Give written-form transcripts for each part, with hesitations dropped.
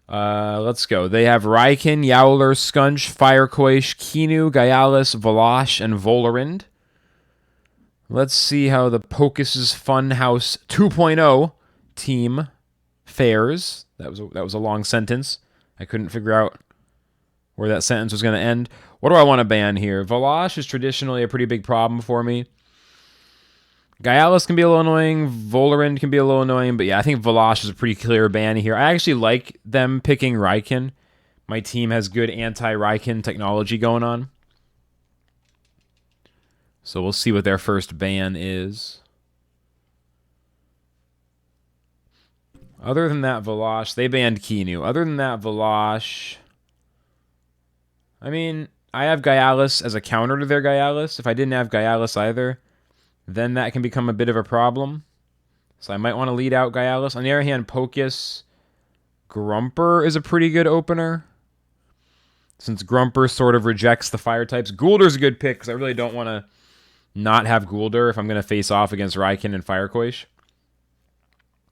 Let's go. They have Raikin, Yowler, Skunch, Firequash, Kinu, Gaialis, Valash, and Volarind. Let's see how the Pocus's Funhouse 2.0 team fares. That was a long sentence. I couldn't figure out where that sentence was going to end. What do I want to ban here? Valash is traditionally a pretty big problem for me. Gaialis can be a little annoying. Volarind can be a little annoying. But yeah, I think Valash is a pretty clear ban here. I actually like them picking Raikin. My team has good anti-Raikin technology going on. So we'll see what their first ban is. Other than that, Valash, they banned Kinu. Other than that, Valash... I mean, I have Gaialis as a counter to their Gaialis. If I didn't have Gaialis either, then that can become a bit of a problem. So I might want to lead out Gaialis. On the other hand, Pocus Grumper is a pretty good opener. Since Grumper sort of rejects the fire types. Goulder's a good pick because I really don't want to not have Goulder if I'm going to face off against Raikin and Firequash.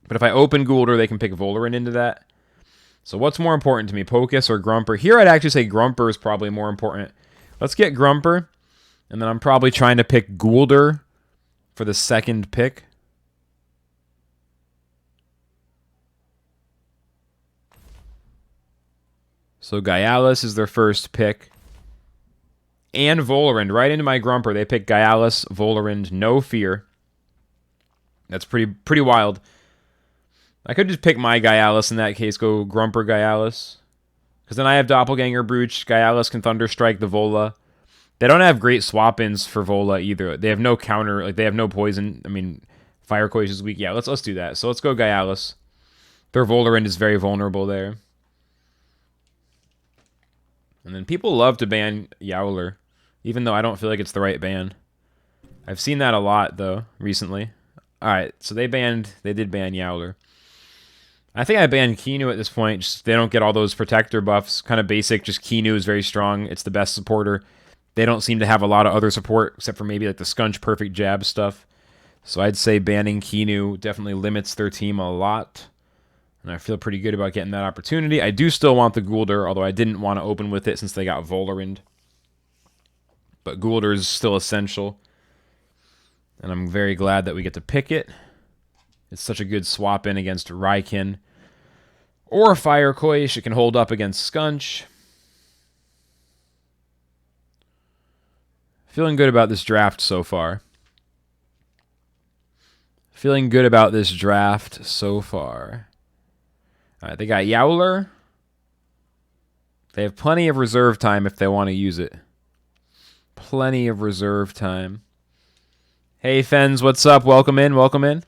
But if I open Goulder, they can pick Volarind into that. So what's more important to me, Pocus or Grumper? Here I'd actually say Grumper is probably more important. Let's get Grumper, and then I'm probably trying to pick Goulder for the second pick. So Gaialis is their first pick. And Volarind, right into my Grumper. They pick Gaialis, Volarind, no fear. That's pretty wild. I could just pick my Gaialis in that case, go Grumper Gaialis. Because then I have Doppelganger Brooch. Gaialis can Thunderstrike the Vola. They don't have great swap-ins for Vola either. They have no counter, like they have no poison. I mean, Firequash is weak. Yeah, let's do that. So let's go Gaialis. Their Volarind is very vulnerable there. And then people love to ban Yowler, even though I don't feel like it's the right ban. I've seen that a lot, though, recently. Alright, so they did ban Yowler. I think I banned Kinu at this point. Just, they don't get all those protector buffs. Kind of basic, just Kinu is very strong. It's the best supporter. They don't seem to have a lot of other support, except for maybe like the Skunch Perfect Jab stuff. So I'd say banning Kinu definitely limits their team a lot. And I feel pretty good about getting that opportunity. I do still want the Goulder, although I didn't want to open with it since they got Volarind. But Goulder is still essential. And I'm very glad that we get to pick it. It's such a good swap in against Raikin or Firequash. It can hold up against Skunch. Feeling good about this draft so far. Feeling good about this draft so far. Alright, they got Yowler. They have plenty of reserve time if they want to use it. Plenty of reserve time. Hey, Fens, what's up? Welcome in, welcome in.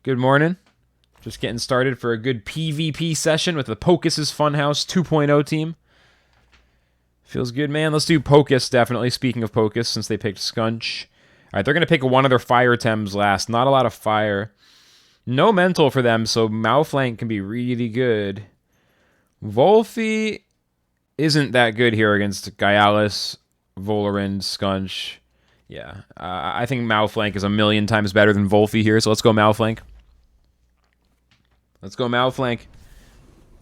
Good morning. Just getting started for a good PvP session with the Pocus's Funhouse 2.0 team. Feels good, man. Let's do Pocus, definitely. Speaking of Pocus, since they picked Skunch. Alright, they're going to pick one of their fire Tems last. Not a lot of fire. No mental for them, so Malflank can be really good. Volphy isn't that good here against Gaialis, Volarind, Skunch. Yeah, I think Malflank is a million times better than Volphy here, so let's go Malflank. Let's go Malflank.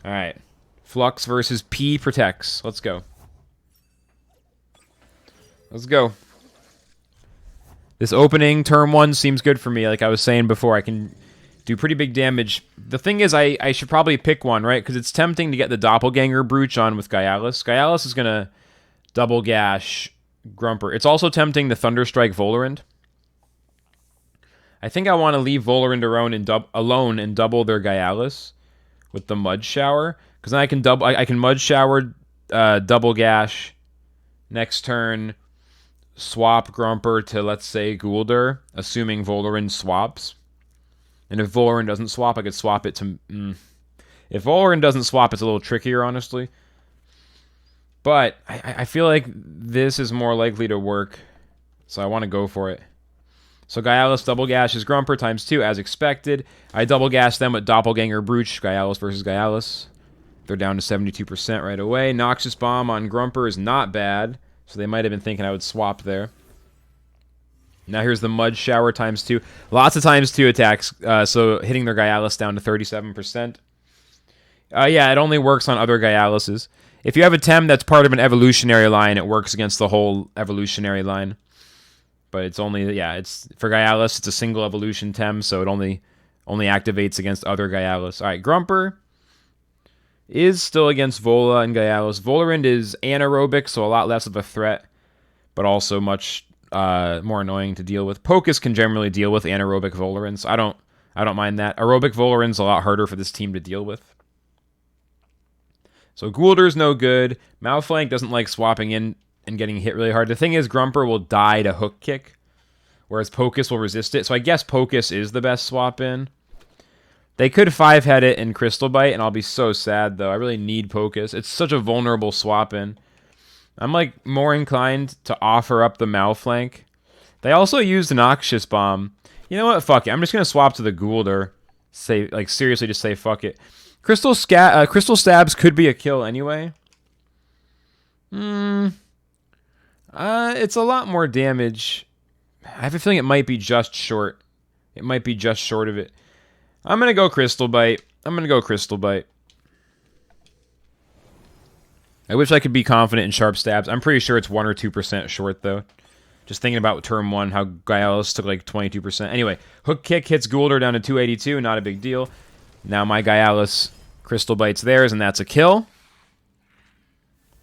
Alright. Flux versus P protects. Let's go. Let's go. This opening, turn 1, seems good for me. Like I was saying before, I can do pretty big damage. The thing is, I should probably pick one, right? Because it's tempting to get the Doppelganger Brooch on with Gaialis. Gaialis is going to double gash Grumper. It's also tempting to Thunderstrike Volarind. I think I want to leave Volarind alone and double their Gaialis with the Mud Shower. Because then I can Mud Shower, double gash, next turn, swap Grumper to, let's say, Goulder, assuming Volarind swaps. And if Volarind doesn't swap, I could swap it to... If Volarind doesn't swap, it's a little trickier, honestly. But I feel like this is more likely to work, so I want to go for it. So Gaialis double gashes Grumper times 2, as expected. I double gash them with Doppelganger Brooch, Gaialis versus Gaialis. They're down to 72% right away. Noxious Bomb on Grumper is not bad, so they might have been thinking I would swap there. Now here's the Mud Shower times 2. Lots of times 2 attacks, so hitting their Gaialis down to 37%. Yeah, it only works on other Gaialuses. If you have a Tem that's part of an evolutionary line, it works against the whole evolutionary line. But it's only, yeah, it's for Gaialus, it's a single evolution Tem, so it only activates against other Gaialus. All right, Grumper is still against Vola and Gaialus. Volarind is anaerobic, so a lot less of a threat, but also much more annoying to deal with. Pocus can generally deal with anaerobic Volarinds. I don't mind that. Aerobic Volarind's a lot harder for this team to deal with. So Goulder's no good. Malflank doesn't like swapping in and getting hit really hard. The thing is, Grumper will die to hook kick, whereas Pocus will resist it. So I guess Pocus is the best swap in. They could 5-head it in Crystal Bite, and I'll be so sad, though. I really need Pocus. It's such a vulnerable swap in. I'm, like, more inclined to offer up the Malflank. They also used Noxious Bomb. You know what? Fuck it. I'm just going to swap to the Goulder. Say, like, seriously, just say fuck it. Crystal Stabs could be a kill anyway. It's a lot more damage. I have a feeling it might be just short. It might be just short of it. I'm going to go Crystal Bite. I wish I could be confident in Sharp Stabs. I'm pretty sure it's 1 or 2% short, though. Just thinking about turn 1, how Gaialus took like 22%. Anyway, Hook Kick hits Goulder down to 282. Not a big deal. Now my Gaialus Crystal Bite's theirs, and that's a kill.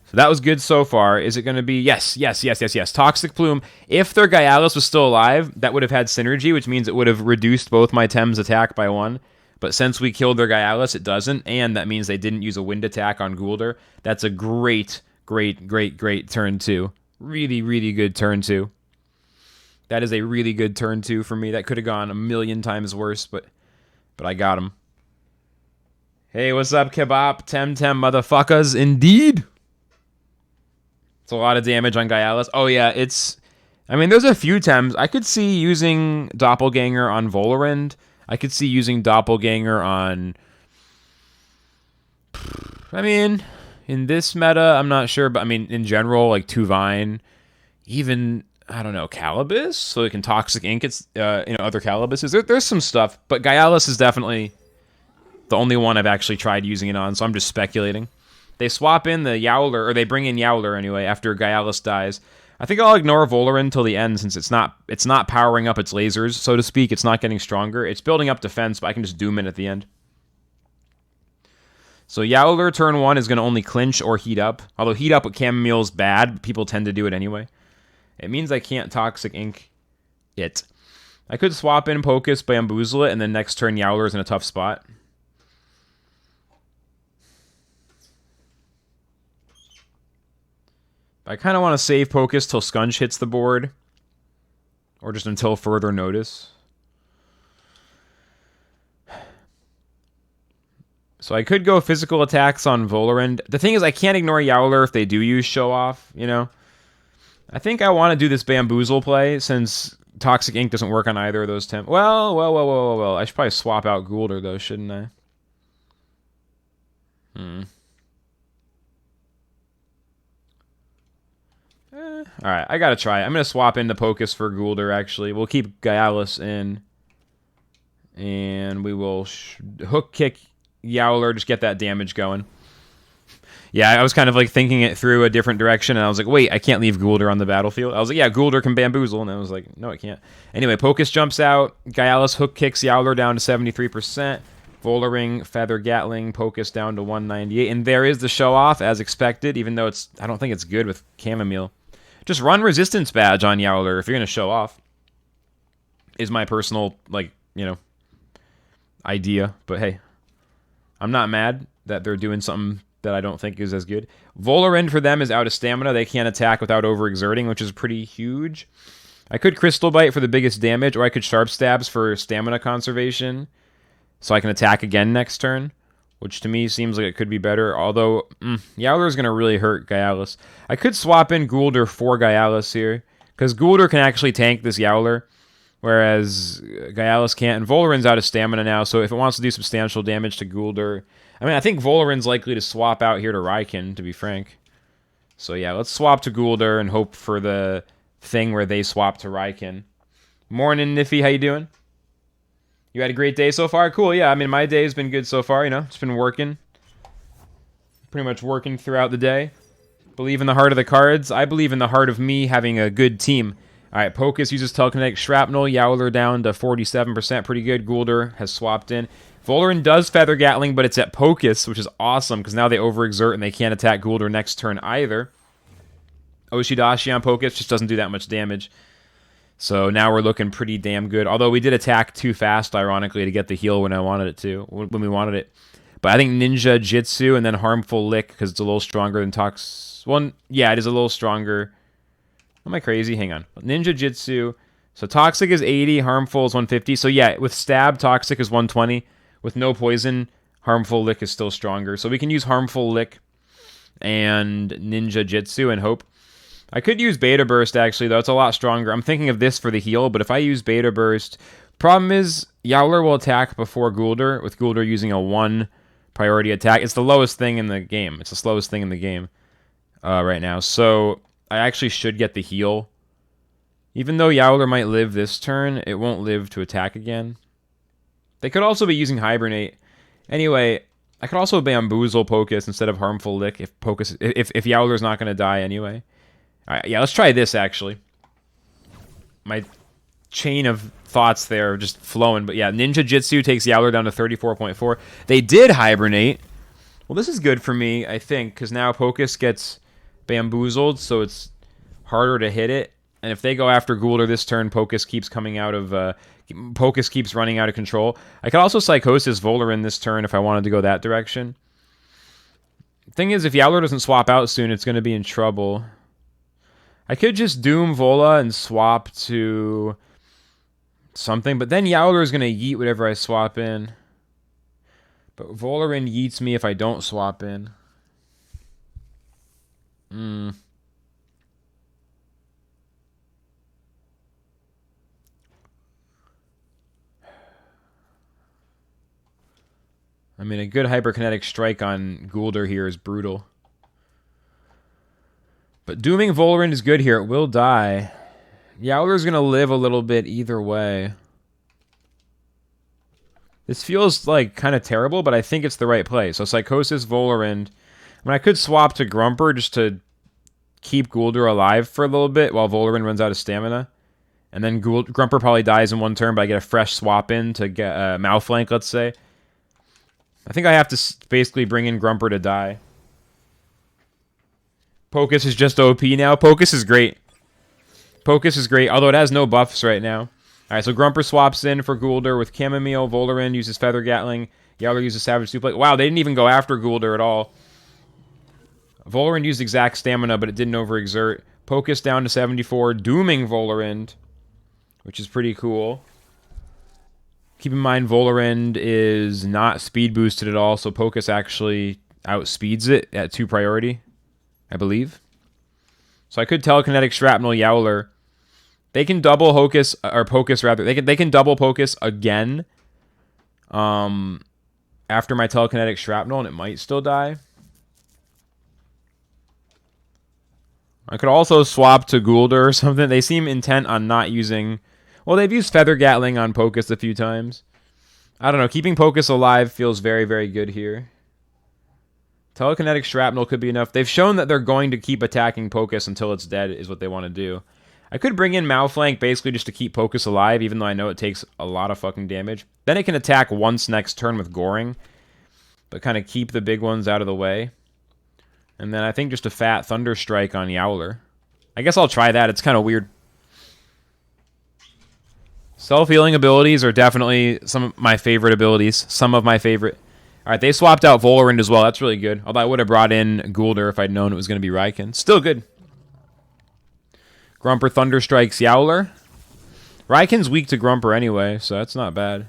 So that was good so far. Is it going to be... Yes. Toxic Plume. If their Gaialus was still alive, that would have had synergy, which means it would have reduced both my Tem's attack by 1. But since we killed their Gaialus, it doesn't, and that means they didn't use a wind attack on Goulder. That's a great turn 2. Really, really good turn 2. That is a really good turn 2 for me. That could have gone a million times worse, but I got him. Hey, what's up, Kebab? TemTem motherfuckers, indeed. It's a lot of damage on Gaialus. Oh, yeah, it's... I mean, there's a few Tems. I could see using Doppelganger on Volarind. I could see using Doppelganger on... I mean, in this meta, I'm not sure, but I mean, in general, like Tuvine, even, I don't know, Calibus, so it can Toxic Ink its, other Calibuses. There's some stuff, but Gaialus is definitely the only one I've actually tried using it on, so I'm just speculating. They swap in the Yowler, or they bring in Yowler anyway, after Gaialus dies. I think I'll ignore Volarind till the end, since it's not powering up its lasers, so to speak. It's not getting stronger. It's building up defense, but I can just doom it at the end. So Yowler turn 1 is going to only clinch or heat up. Although heat up with Chamomile is bad, but people tend to do it anyway. It means I can't Toxic Ink it. I could swap in Pocus, Bamboozle it, and then next turn Yowler's in a tough spot. I kind of want to save Pocus till Scunch hits the board. Or just until further notice. So I could go physical attacks on Volarind. The thing is, I can't ignore Yowler if they do use Show Off, you know? I think I want to do this Bamboozle play, since Toxic Ink doesn't work on either of those Temp. Well. I should probably swap out Goulder, though, shouldn't I? Alright, I gotta try it. I'm gonna swap into Pocus for Goulder, actually. We'll keep Gaialus in. And we will Hook Kick Yowler, just get that damage going. Yeah, I was kind of like thinking it through a different direction, and I was like, wait, I can't leave Goulder on the battlefield. I was like, yeah, Goulder can Bamboozle, and I was like, no, it can't. Anyway, Pocus jumps out. Gaialus Hook Kicks Yowler down to 73%. Volaring, Feather Gatling, Pocus down to 198. And there is the Show Off, as expected, even though I don't think it's good with Chamomile. Just run Resistance Badge on Yowler if you're going to show off. Is my personal, idea. But hey, I'm not mad that they're doing something that I don't think is as good. Volarind for them is out of stamina. They can't attack without overexerting, which is pretty huge. I could Crystal Bite for the biggest damage, or I could Sharp Stabs for stamina conservation, so I can attack again next turn, which to me seems like it could be better. Although, Yowler is going to really hurt Gaialus. I could swap in Goulder for Gaialus here, because Goulder can actually tank this Yowler, whereas Gaialus can't. And Volarind's out of stamina now, so if it wants to do substantial damage to Goulder... I mean, I think Volarind's likely to swap out here to Raiken, to be frank. So yeah, let's swap to Goulder and hope for the thing where they swap to Raiken. Morning, Niffy, how you doing? You had a great day so far? Cool, yeah. I mean, my day has been good so far, It's been working. pretty much working throughout the day. Believe in the heart of the cards. I believe in the heart of me having a good team. All right, Pocus uses telekinetic shrapnel. Yowler down to 47%. Pretty good. Guldur has swapped in. Volarin does feather Gatling, but it's at Pocus, which is awesome because now they overexert and they can't attack Guldur next turn either. Oshidashi on Pocus just doesn't do that much damage. So now we're looking pretty damn good. Although we did attack too fast, ironically, to get the heal when I wanted it to, when we wanted it. But I think Ninja Jitsu and then Harmful Lick because it's a little stronger than Tox. Well, yeah, it is a little stronger. Am I crazy? Hang on. Ninja Jitsu. So Toxic is 80, Harmful is 150. So yeah, with Stab, Toxic is 120. With no poison, Harmful Lick is still stronger. So we can use Harmful Lick and Ninja Jitsu and hope. I could use Beta Burst, actually, though. It's a lot stronger. I'm thinking of this for the heal, but if I use Beta Burst... Problem is, Yowler will attack before Guldur, with Guldur using a 1 priority attack. It's the lowest thing in the game. It's the slowest thing in the game right now. So I actually should get the heal. Even though Yowler might live this turn, it won't live to attack again. They could also be using Hibernate. Anyway, I could also Bamboozle Pocus instead of Harmful Lick if Yowler's not going to die anyway. All right, yeah, let's try this, actually. My chain of thoughts there are just flowing. But yeah, Ninja Jitsu takes Yowler down to 34.4. They did Hibernate. Well, this is good for me, I think, because now Pocus gets bamboozled, so it's harder to hit it. And if they go after Guldur this turn, Pocus keeps coming out of... Pocus keeps running out of control. I could also Psychosis Volarin this turn if I wanted to go that direction. Thing is, if Yowler doesn't swap out soon, it's going to be in trouble. I could just Doom Vola and swap to something, but then Yowler is going to yeet whatever I swap in. But Volarin yeets me if I don't swap in. I mean, a good hyperkinetic strike on Guldur here is brutal. But dooming Volarin is good here. It will die. Yowler's going to live a little bit either way. This feels like kind of terrible, but I think it's the right play. So Psychosis Volarin. I mean, I could swap to Grumper just to keep Guldur alive for a little bit while Volarin runs out of stamina. And then Grumper probably dies in one turn, but I get a fresh swap in to get Mouthflank, let's say. I think I have to basically bring in Grumper to die. Pocus is just OP now. Pocus is great. Pocus is great, although it has no buffs right now. Alright, so Grumper swaps in for Guldur with Chamomile. Volarin uses Feather Gatling. Yowler uses Savage Suplex. Wow, they didn't even go after Guldur at all. Volarin used exact stamina, but it didn't overexert. Pocus down to 74, dooming Volarin, which is pretty cool. Keep in mind, Volarin is not speed boosted at all, so Pocus actually outspeeds it at 2 priority, I believe. So I could Telekinetic Shrapnel Yowler. They can double Hocus, or Pocus rather. They can double Pocus again after my Telekinetic Shrapnel, and it might still die. I could also swap to Guldur or something. They seem intent on not using... Well, they've used Feather Gatling on Pocus a few times. I don't know. Keeping Pocus alive feels very, very good here. Telekinetic Shrapnel could be enough. They've shown that they're going to keep attacking Pocus until it's dead is what they want to do. I could bring in Mouthflank basically just to keep Pocus alive, even though I know it takes a lot of fucking damage. Then it can attack once next turn with Goring, but kind of keep the big ones out of the way. And then I think just a fat Thunder Strike on Yowler. I guess I'll try that. It's kind of weird. Self-healing abilities are definitely some of my favorite abilities. Some of my favorite. Alright, they swapped out Volarin as well. That's really good. Although I would have brought in Guldur if I'd known it was going to be Raiken. Still good. Grumper Thunder Strikes Yowler. Raiken's weak to Grumper anyway, so that's not bad.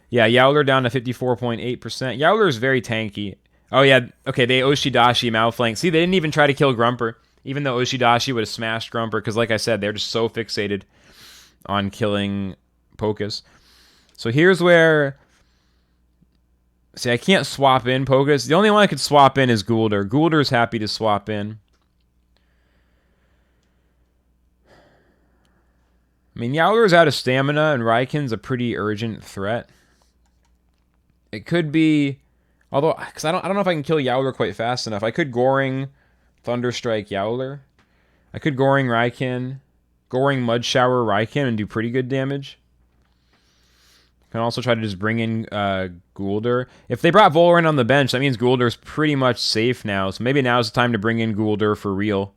Yeah, Yowler down to 54.8%. Yowler is very tanky. Oh yeah, okay, they Oshidashi Mouthflank. See, they didn't even try to kill Grumper, even though Oshidashi would have smashed Grumper, because like I said, they're just so fixated on killing Pocus. So here's where... See, I can't swap in Pocus. The only one I could swap in is Guldur. Guldur's happy to swap in. I mean, Yowler's out of stamina, and Raiken's a pretty urgent threat. It could be Although, because I don't know if I can kill Yowler quite fast enough. I could Goring, Thunderstrike Yowler. I could Goring Raikin, Goring Mud Shower Raikin and do pretty good damage. Can also try to just bring in Goulder. If they brought Volorant on the bench, that means Goulder's pretty much safe now. So maybe now's the time to bring in Goulder for real.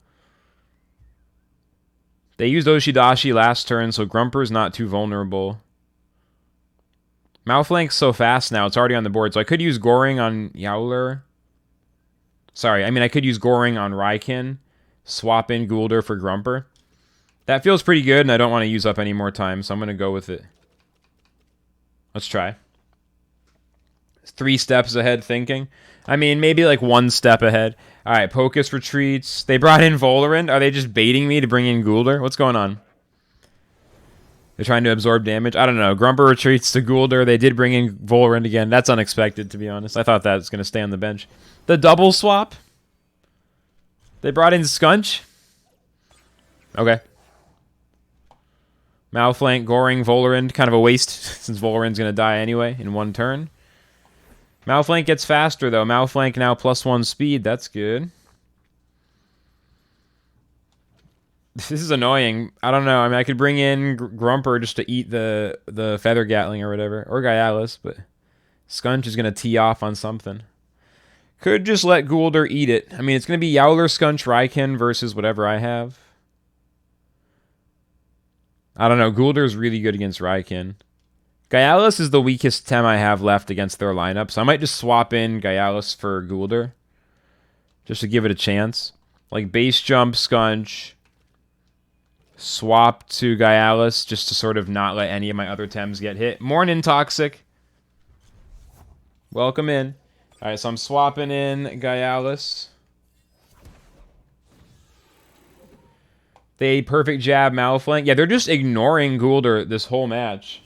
They used Oshidashi last turn, so Grumper's not too vulnerable. Malflank's so fast now, it's already on the board. So I could use Goring on Yowler. Sorry, I mean I could use Goring on Raikin. Swap in Goulder for Grumper. That feels pretty good, and I don't want to use up any more time, so I'm going to go with it. Let's try. 3 steps ahead thinking. I mean, maybe like 1 step ahead. All right, Pocus retreats. They brought in Volorant. Are they just baiting me to bring in Goulder? What's going on? They're trying to absorb damage. I don't know. Grumper retreats to Goulder. They did bring in Volorant again. That's unexpected, to be honest. I thought that was going to stay on the bench. The double swap. They brought in Scunch. Okay. Malflank, Goring, Volorant. Kind of a waste, since Volorant's going to die anyway in 1 turn. Malflank gets faster, though. Malflank now +1 speed. That's good. This is annoying. I don't know. I mean, I could bring in Grumper just to eat the Feather Gatling or whatever. Or Gyalis, but Scunch is going to tee off on something. Could just let Goulder eat it. I mean, it's going to be Yowler, Scunch, Raikin versus whatever I have. I don't know. Goulder's really good against Raikin. Gyalis is the weakest Tem I have left against their lineup, so I might just swap in Gyalis for Goulder. Just to give it a chance. Like base jump, Scunch. Swap to Gyalis just to sort of not let any of my other Tems get hit. Morning, Toxic. Welcome in. Alright, so I'm swapping in Gyalis. They perfect jab Malflank. Yeah, they're just ignoring Goulder this whole match.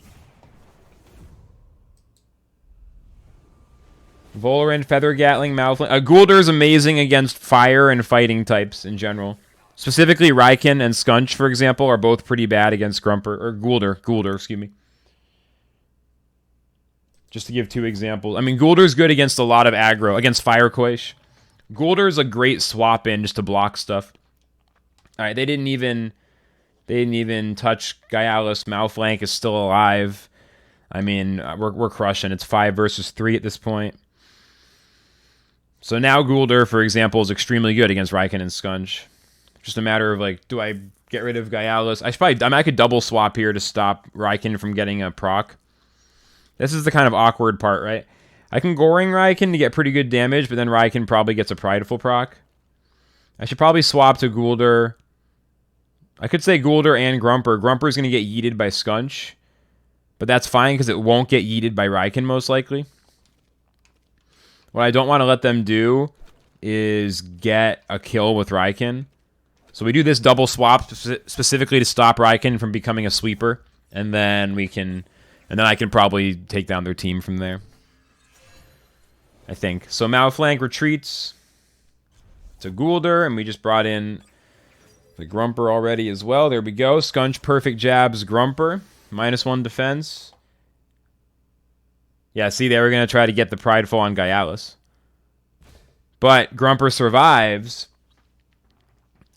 Volorant, Feather Gatling, Malflank. Goulder's amazing against fire and fighting types in general. Specifically, Raikin and Scunch, for example, are both pretty bad against Grumper. Or Goulder, excuse me. Just to give 2 examples. I mean, Goulder's good against a lot of aggro. Against Fire Quaish. Goulder's a great swap-in just to block stuff. Alright, they didn't even touch Gyalis. Malflank is still alive. I mean, we're crushing. It's 5 versus 3 at this point. So now Goulder, for example, is extremely good against Raikin and Scunch. Just a matter of, like, do I get rid of Gyalis? I could double swap here to stop Raikin from getting a proc. This is the kind of awkward part, right? I can Goring Raikin to get pretty good damage, but then Raikin probably gets a Prideful proc. I should probably swap to Goulder. I could say Goulder and Grumper. Grumper's going to get yeeted by Scunch. But that's fine because it won't get yeeted by Raikin most likely. What I don't want to let them do is get a kill with Raikin. So we do this double swap specifically to stop Raikin from becoming a sweeper. And then I can probably take down their team from there. I think. So Malflank retreats to Goulder, and we just brought in the Grumper already as well. There we go. Scunch perfect jabs Grumper. -1 defense. Yeah, see, they were going to try to get the Prideful on Gyalis. But Grumper survives.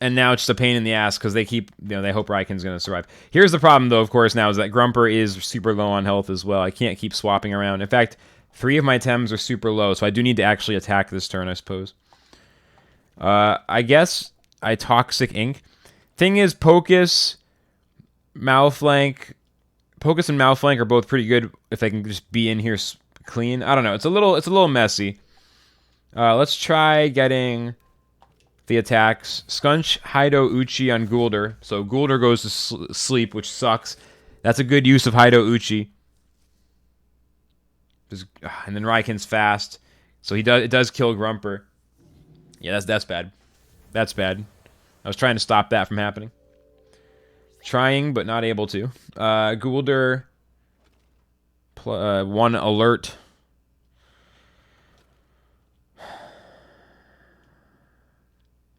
And now it's just a pain in the ass because they hope Raikin's going to survive. Here's the problem, though, of course, now, is that Grumper is super low on health as well. I can't keep swapping around. In fact, 3 of my Tems are super low, so I do need to actually attack this turn, I suppose. I guess I Toxic Ink. Thing is, Pocus and Malflank are both pretty good if they can just be in here clean. I don't know. It's a little messy. Let's try getting the attacks. Scunch, Haido, Uchi on Goulder. So Goulder goes to sleep, which sucks. That's a good use of Haido Uchi. And then Raikin's fast. So it does kill Grumper. Yeah, that's bad. That's bad. I was trying to stop that from happening. Trying, but not able to. Goulder, 1 alert.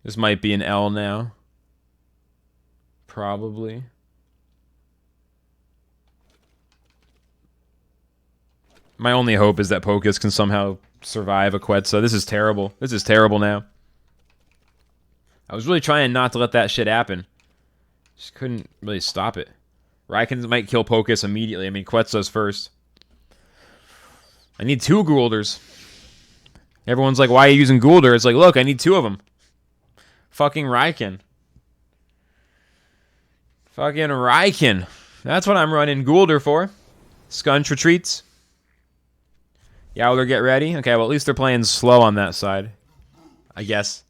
This might be an L now. Probably. My only hope is that Pocus can somehow survive a Quetzal. This is terrible. This is terrible now. I was really trying not to let that shit happen. Just couldn't really stop it. Raiken might kill Pocus immediately. I mean, Quetzal's first. I need 2 Goulders. Everyone's like, why are you using Goulder? It's like, look, I need 2 of them. Fucking Raiken. Fucking Raiken. That's what I'm running Goulder for. Scunch retreats. Yowler, get ready. Okay, well, at least they're playing slow on that side. I guess.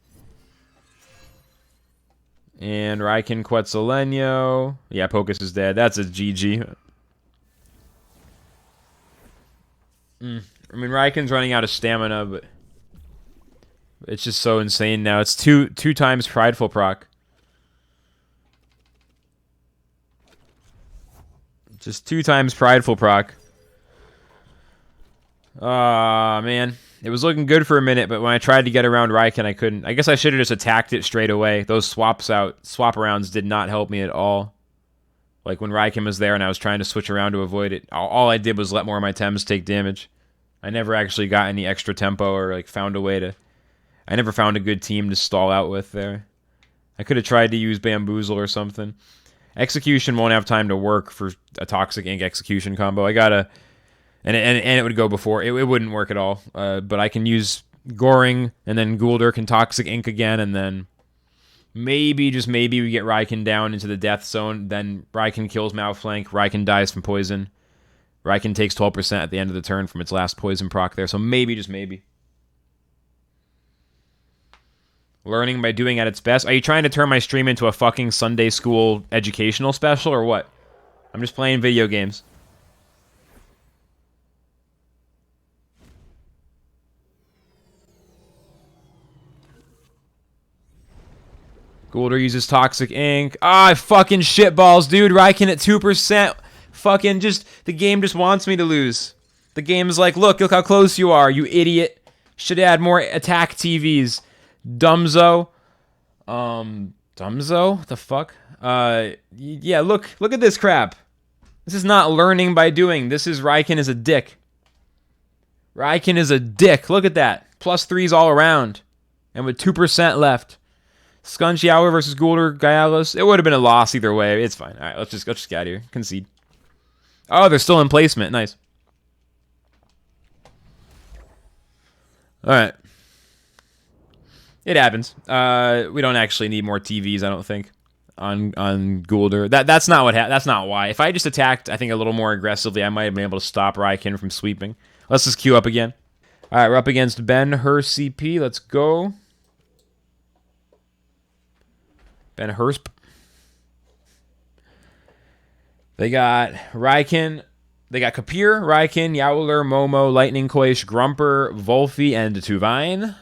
And Raiken, Quetzaleno. Yeah, Pocus is dead. That's a GG. I mean, Raiken's running out of stamina, but it's just so insane now. It's two times Prideful proc. Just 2 times Prideful proc. Man. It was looking good for a minute, but when I tried to get around Raiken, I couldn't. I guess I should have just attacked it straight away. Those swap arounds did not help me at all. Like when Raiken was there and I was trying to switch around to avoid it, all I did was let more of my Tems take damage. I never actually got any extra tempo or like found a way to... I never found a good team to stall out with there. I could have tried to use Bamboozle or something. Execution won't have time to work for a Toxic Ink execution combo. I gotta... And it would go before. It wouldn't work at all. But I can use Goring, and then Goulder can Toxic Ink again, and then maybe, just maybe, we get Raiken down into the death zone. Then Raiken kills Malflank. Raiken dies from poison. Raiken takes 12% at the end of the turn from its last poison proc there. So maybe, just maybe. Learning by doing at its best. Are you trying to turn my stream into a fucking Sunday school educational special, or what? I'm just playing video games. Goulder uses Toxic Ink. Ah, fucking shitballs, dude. Raiken at 2%. Fucking just... The game just wants me to lose. The game's like, look how close you are, you idiot. Should add more attack TVs. Dumzo. Dumzo? What the fuck? Yeah, look at this crap. This is not learning by doing. This is Raiken is a dick. Raiken is a dick. Look at that. +3s all around. And with 2% left. Scunch Yowler versus Goulder Gaialos. It would have been a loss either way. It's fine. All right, let's just get out of here. Concede. Oh, they're still in placement. Nice. All right. It happens. We don't actually need more TVs, I don't think, on Goulder. That's not what that's not why. If I just attacked, I think, a little more aggressively, I might have been able to stop Raiken from sweeping. Let's just queue up again. All right, we're up against Ben Hur CP. Let's go. Ben Hursp. They got Raiken. They got Kapir, Raiken, Yowler, Momo, Lightning Quaish, Grumper, Volphy, and Tuvine.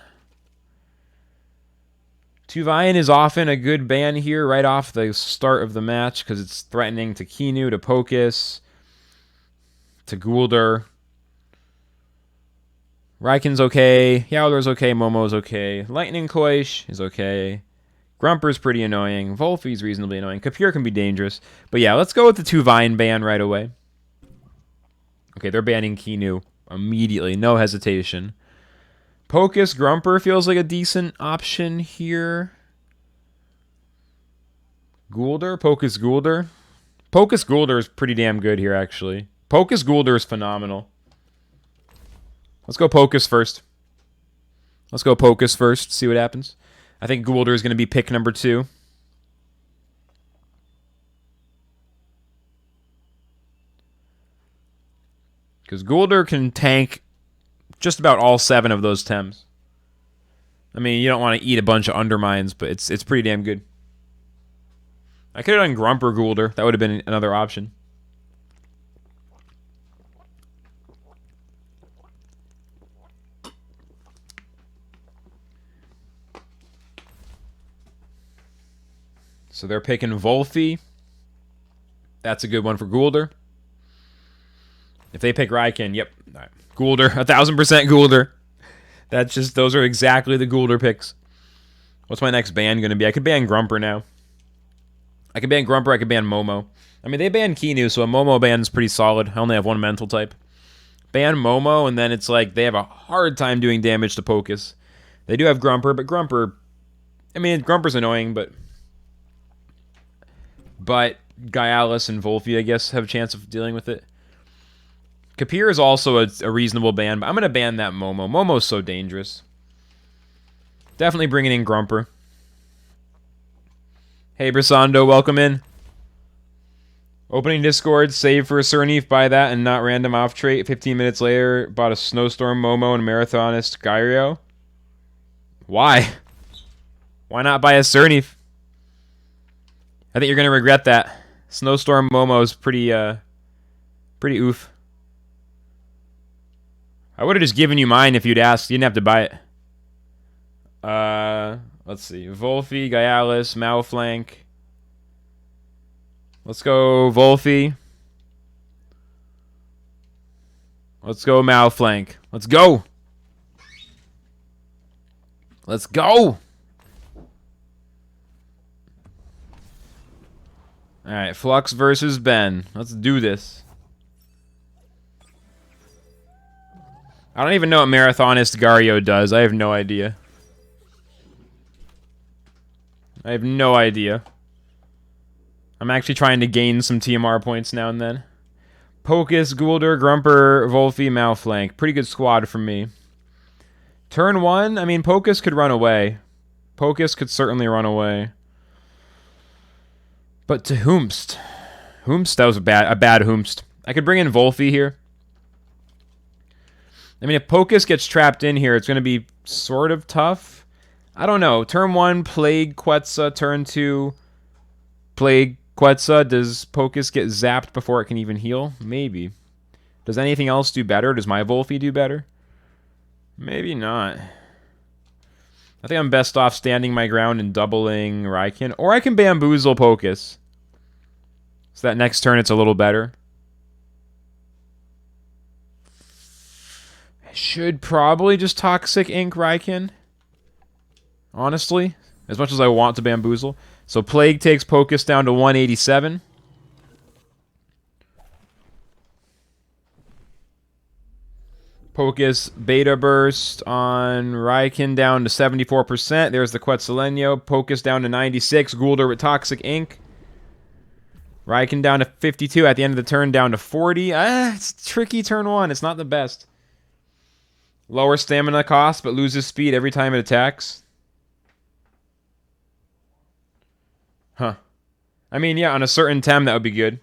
Tuvine is often a good ban here right off the start of the match because it's threatening to Kinu, to Pocus, to Goulder. Raiken's okay. Yowler's okay. Momo's okay. Lightning Quaish is okay. Grumper's pretty annoying. Volphy's reasonably annoying. Kapir can be dangerous. But yeah, let's go with the Tuvine ban right away. Okay, they're banning Kinu immediately. No hesitation. Pocus, Grumper feels like a decent option here. Goulder, Pocus Goulder. Pocus Goulder is pretty damn good here, actually. Pocus Goulder is phenomenal. Let's go Pocus first. Let's go Pocus first, see what happens. I think Goulder is going to be pick number 2. Because Goulder can tank just about all 7 of those Tems. I mean, you don't want to eat a bunch of undermines, but it's pretty damn good. I could have done Grumper Goulder. That would have been another option. So they're picking Volphy. That's a good one for Goulder. If they pick Raiken, yep. All right. Goulder, 1000% Goulder. That's just, those are exactly the Goulder picks. What's my next ban going to be? I could ban Grumper now. I could ban Grumper, I could ban Momo. I mean, they banned Kinu, so a Momo ban is pretty solid. I only have 1 mental type. ban Momo, and then it's like they have a hard time doing damage to Pocus. They do have Grumper, but Grumper... I mean, Grumper's annoying, but Gyalis and Volphy, I guess, have a chance of dealing with it. Kapir is also a reasonable ban, but I'm going to ban that Momo. Momo's so dangerous. Definitely bringing in Grumper. Hey, Brisando, welcome in. Opening Discord, save for a Cernif, buy that, and not random off trait. 15 minutes later, bought a Snowstorm, Momo, and a Marathonist Gyro. Why? Why not buy a Cernif? I think you're going to regret that. Snowstorm Momo is pretty oof. I would have just given you mine if you'd asked. You didn't have to buy it. Let's see. Volphy, Gyalis, Malflank. Let's go Volphy. Let's go Malflank. Let's go. Let's go. Alright, Flux versus Ben. Let's do this. I don't even know what Marathonist Gario does. I have no idea. I have no idea. I'm actually trying to gain some TMR points now and then. Pocus, Guldur, Grumper, Volphy, Malflank. Pretty good squad for me. Turn 1, I mean, Pocus could run away. Pocus could certainly run away. But to Whomst. Whomst, that was a bad Whomst. I could bring in Volphy here. I mean, if Pocus gets trapped in here, it's going to be sort of tough. I don't know. Turn 1, Plague Quetzal. Turn 2, Plague Quetzal. Does Pocus get zapped before it can even heal? Maybe. Does anything else do better? Does my Volphy do better? Maybe not. I think I'm best off standing my ground and doubling Raikin. Or I can bamboozle Pocus. So that next turn it's a little better. I should probably just Toxic Ink Raikin. Honestly. As much as I want to bamboozle. So Plague takes Pocus down to 187. Pocus Beta Burst on Raikin down to 74%. There's the Quetzaleno. Pocus down to 96. Guldur with Toxic Ink. Raikin down to 52. At the end of the turn, down to 40. It's tricky turn 1. It's not the best. Lower stamina cost, but loses speed every time it attacks. Huh. I mean, yeah, on a certain Tem, that would be good.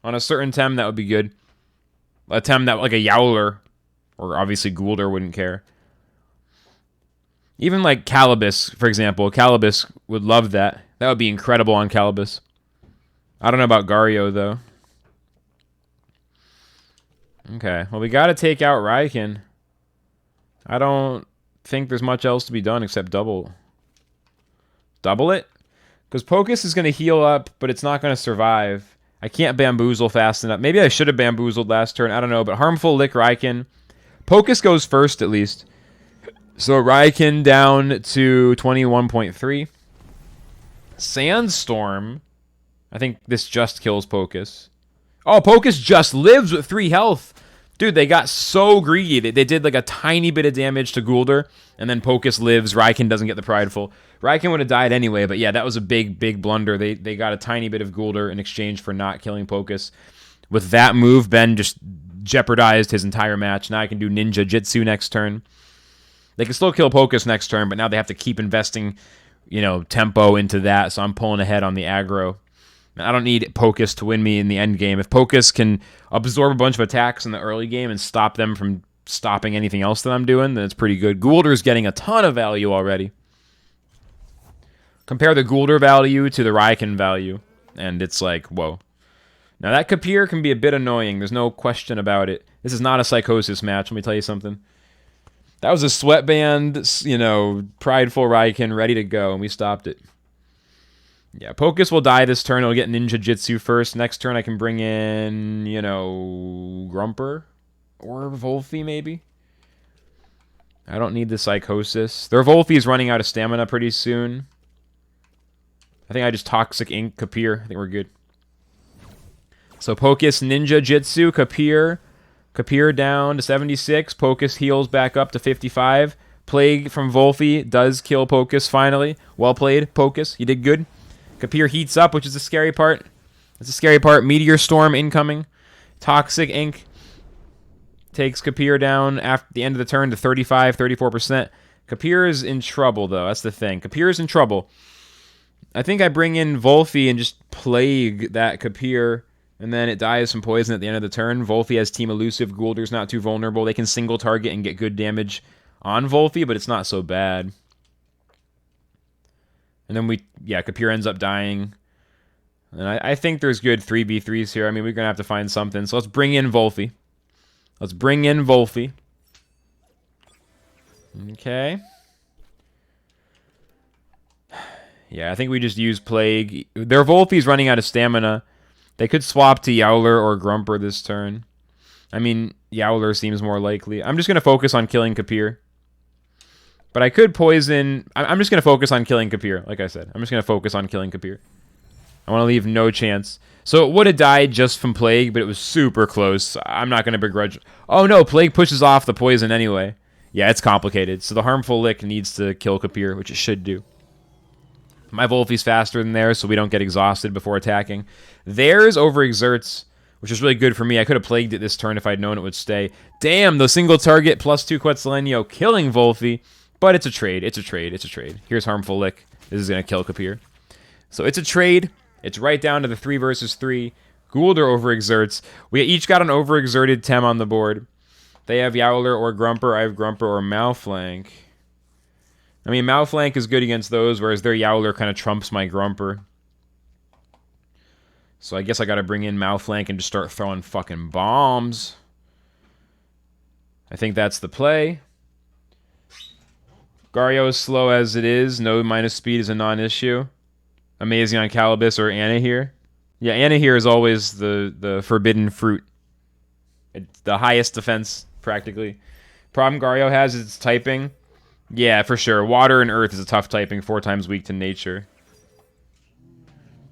On a certain Tem, that would be good. A Tem that, like a Yowler. Or obviously Guldur wouldn't care. Even like Calibus, for example. Calibus would love that. That would be incredible on Calibus. I don't know about Gario, though. Okay. Well, we got to take out Raikin. I don't think there's much else to be done except double. Double it? Because Pocus is going to heal up, but it's not going to survive. I can't bamboozle fast enough. Maybe I should have bamboozled last turn. I don't know. But Harmful Lick Raikin. Pocus goes first, at least. So Raikin down to 21.3. Sandstorm. I think this just kills Pocus. Oh, Pocus just lives with 3 health. Dude, they got so greedy. They did like a tiny bit of damage to Guldur, and then Pocus lives. Raikin doesn't get the Prideful. Raikin would have died anyway, but yeah, that was a big blunder. They got a tiny bit of Guldur in exchange for not killing Pocus. With that move, Ben just jeopardized his entire match. Now I can do Ninja Jitsu next turn. They can still kill Pocus next turn, but now they have to keep investing, you know, tempo into that, so I'm pulling ahead on the aggro. I don't need Pocus to win me in the end game. If Pocus can absorb a bunch of attacks in the early game and stop them from stopping anything else that I'm doing, then it's pretty good. Guldur's getting a ton of value already. Compare the Guldur value to the Raikin value, and it's like, whoa. Now that Kapir can be a bit annoying. There's no question about it. This is not a Psychosis match, let me tell you something. That was a sweatband, you know, prideful Raikin ready to go, and we stopped it. Yeah, Pocus will die this turn. It'll get Ninja Jitsu first. Next turn I can bring in, you know, Grumper or Volphy maybe. I don't need the Psychosis. Their Volphy is running out of stamina pretty soon. I think I just Toxic Ink Kapir. I think we're good. So Pocus, Ninja Jitsu, Kapir. Kapir down to 76. Pocus heals back up to 55. Plague from Volfi does kill Pocus finally. Well played, Pocus. You did good. Kapir heats up, which is the scary part. That's the scary part. Meteor Storm incoming. Toxic Ink takes Kapir down after the end of the turn to 35, 34%. Kapir is in trouble, though. That's the thing. Kapir is in trouble. I think I bring in Volfi and just plague that Kapir, and then it dies from poison at the end of the turn. Volfi has Team Elusive. Gulder's not too vulnerable. They can single target and get good damage on Volfi, but it's not so bad. And then Kapir ends up dying. And I think there's good 3v3s here. I mean, we're going to have to find something. So let's bring in Volfi. Let's bring in Volfi. Okay. Yeah, I think we just use Plague. Their Volfi's running out of stamina. They could swap to Yowler or Grumper this turn. I mean, Yowler seems more likely. I'm just going to focus on killing Kapir. But I could poison... I'm just going to focus on killing Kapir, like I said. I'm just going to focus on killing Kapir. I want to leave no chance. So it would have died just from Plague, but it was super close. I'm not going to begrudge... Oh no, Plague pushes off the poison anyway. Yeah, it's complicated. So the Harmful Lick needs to kill Kapir, which it should do. My Volfi's faster than theirs, so we don't get exhausted before attacking. Theirs overexerts, which is really good for me. I could have plagued it this turn if I'd known it would stay. Damn, the single target +2 Quetzaleno killing Volfi. But it's a trade. It's a trade. It's a trade. Here's Harmful Lick. This is going to kill Kapir. So it's a trade. It's right down to the 3 versus 3. Gulder overexerts. We each got an overexerted Tem on the board. They have Yowler or Grumper. I have Grumper or Malflank. I mean, Malflank is good against those, whereas their Yowler kind of trumps my Grumper. So I guess I got to bring in Malflank and just start throwing fucking bombs. I think that's the play. Gario is slow as it is. No minus speed is a non-issue. Amazing on Calibus or Anna here. Yeah, Anna here is always the forbidden fruit. It's the highest defense, practically. Problem Gario has is its typing. Yeah, for sure. Water and Earth is a tough typing, 4 times weak to Nature.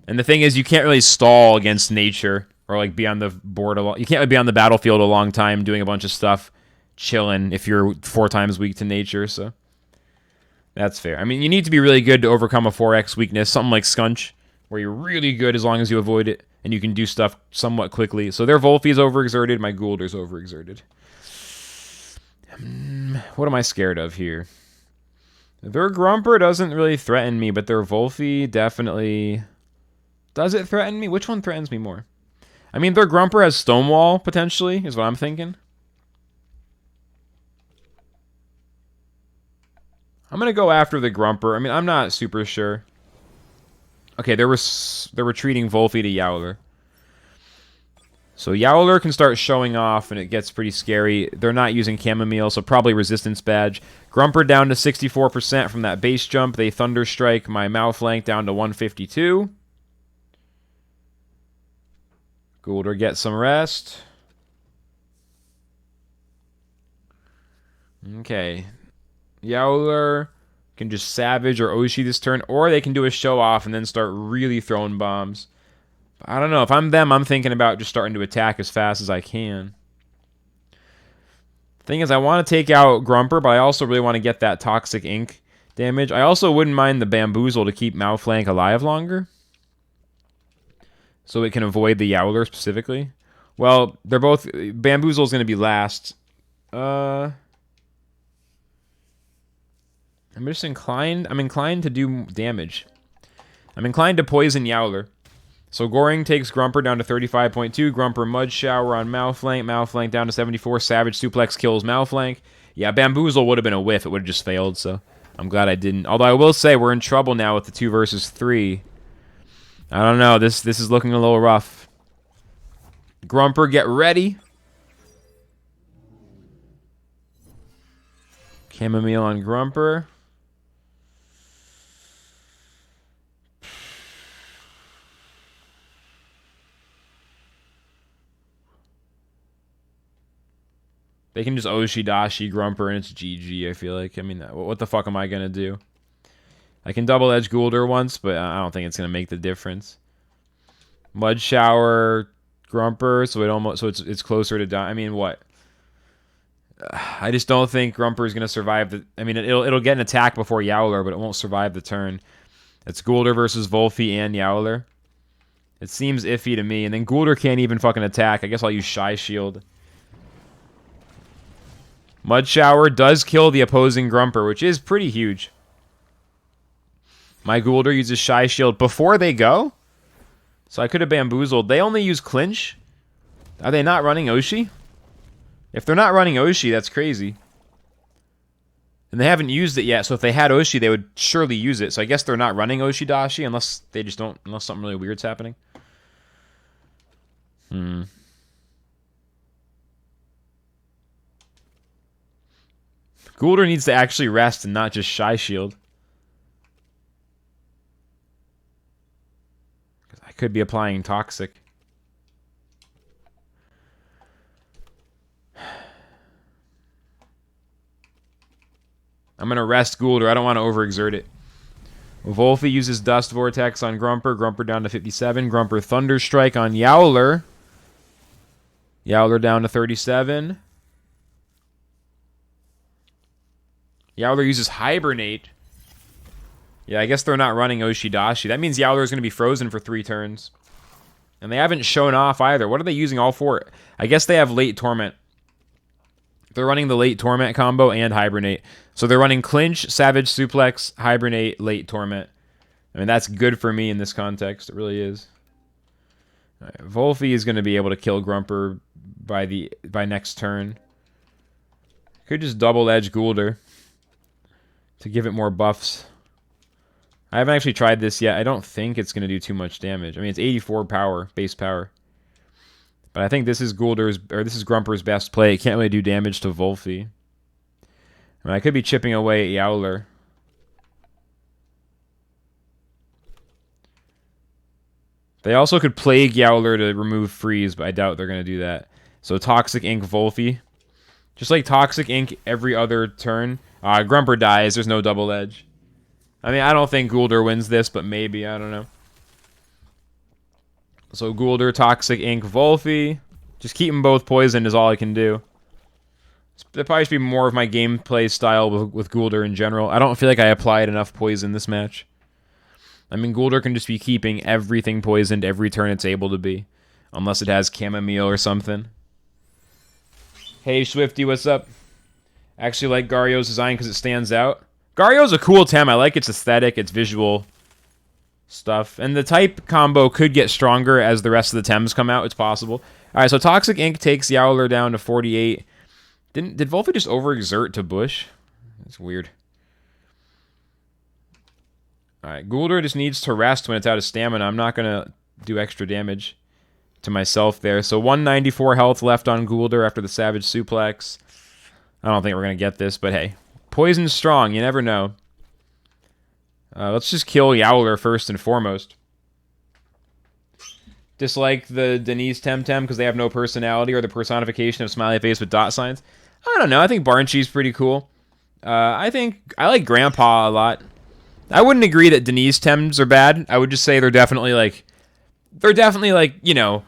And the thing is, you can't really stall against Nature or like be on the board a lot. You can't really be on the battlefield a long time doing a bunch of stuff, chilling if you're 4 times weak to Nature. So that's fair. I mean, you need to be really good to overcome a 4x weakness, something like Skunch, where you're really good as long as you avoid it and you can do stuff somewhat quickly. So their Volfi's overexerted, my Gulder's overexerted. What am I scared of here? Their Grumper doesn't really threaten me, but their Volfi definitely... Does it threaten me? Which one threatens me more? I mean, their Grumper has Stonewall, potentially, is what I'm thinking. I'm going to go after the Grumper. I mean, I'm not super sure. Okay, they're retreating Volfi to Yowler. So Yowler can start showing off, and it gets pretty scary. They're not using Chamomile, so probably Resistance Badge. Grumper down to 64% from that base jump. They Thunder Strike my Malflank down to 152. Gulder gets some rest. Okay. Yowler can just Savage or Oshi this turn, or they can do a show off and then start really throwing bombs. I don't know. If I'm them, I'm thinking about just starting to attack as fast as I can. Thing is, I want to take out Grumper, but I also really want to get that Toxic Ink damage. I also wouldn't mind the Bamboozle to keep Malflank alive longer, so it can avoid the Yowler specifically. Well, they're both... Bamboozle's going to be last. I'm just inclined... I'm inclined to do damage. I'm inclined to poison Yowler. So Goring takes Grumper down to 35.2. Grumper Mud Shower on Malflank. Malflank down to 74. Savage Suplex kills Malflank. Yeah, Bamboozle would have been a whiff. It would have just failed, so I'm glad I didn't. Although I will say we're in trouble now with the 2 versus 3. I don't know. This is looking a little rough. Grumper, get ready. Chamomile on Grumper. They can just Oshidashi Grumper and it's GG, I feel like. I mean, what the fuck am I going to do? I can double edge Gulder once, but I don't think it's going to make the difference. Mud Shower Grumper, so it's closer to die. I mean, what? I just don't think Grumper is going to survive the... I mean, it'll get an attack before Yowler, but it won't survive the turn. It's Goulder versus Volphy and Yowler. It seems iffy to me. And then Goulder can't even fucking attack. I guess I'll use Shy Shield. Mud Shower does kill the opposing Grumper, which is pretty huge. My Goulder uses Shy Shield before they go. So I could have bamboozled. They only use Clinch. Are they not running Oshi? If they're not running Oshi, that's crazy. And they haven't used it yet, so if they had Oshi, they would surely use it. So I guess they're not running Oshi Dashi unless they just don't, unless something really weird's happening. Goulder needs to actually rest and not just Shy Shield. Because I could be applying Toxic. I'm going to rest Goulder. I don't want to overexert it. Volphy uses Dust Vortex on Grumper. Grumper down to 57. Grumper Thunderstrike on Yowler. Yowler down to 37. Yowler uses Hibernate. Yeah, I guess they're not running Oshidashi. That means Yowler is going to be frozen for 3 turns. And they haven't shown off either. What are they using all for? I guess they have Late Torment. They're running the Late Torment combo and Hibernate. So they're running Clinch, Savage Suplex, Hibernate, Late Torment. I mean, that's good for me in this context. It really is. All right, Volphy is going to be able to kill Grumper by next turn. Could just double edge Goulder to give it more buffs. I haven't actually tried this yet. I don't think it's going to do too much damage. I mean, it's 84 power, base power. But I think this is Grumper's best play. It can't really do damage to Volphy. I mean, I could be chipping away at Yowler. They also could Plague Yowler to remove Freeze, but I doubt they're going to do that. So Toxic Ink Volphy. Just like Toxic Ink every other turn. Grumper dies. There's no double edge. I mean, I don't think Goulder wins this, but maybe. I don't know. So Goulder, Toxic Ink, Volphy. Just keep them both poisoned is all I can do. That'd probably be more of my gameplay style with Goulder in general. I don't feel like I applied enough poison this match. I mean, Goulder can just be keeping everything poisoned every turn it's able to be. Unless it has Chamomile or something. Hey, Swifty, what's up? Actually like Garyo's design because it stands out. Garyo's a cool tem. I like its aesthetic, its visual stuff. And the type combo could get stronger as the rest of the Tems come out. It's possible. Alright, so Toxic Ink takes Yowler down to 48. Did Volphy just overexert to Bush? That's weird. Alright, Goulder just needs to rest when it's out of stamina. I'm not going to do extra damage to myself there. So 194 health left on Goulder after the Savage Suplex. I don't think we're going to get this, but hey. Poison's strong. You never know. Let's just kill Yowler first and foremost. Dislike the Denise TemTem because they have no personality or the personification of smiley face with dot signs. I don't know. I think Barnchi's pretty cool. I like Grandpa a lot. I wouldn't agree that Denise Tems are bad. I would just say they're definitely like, you know,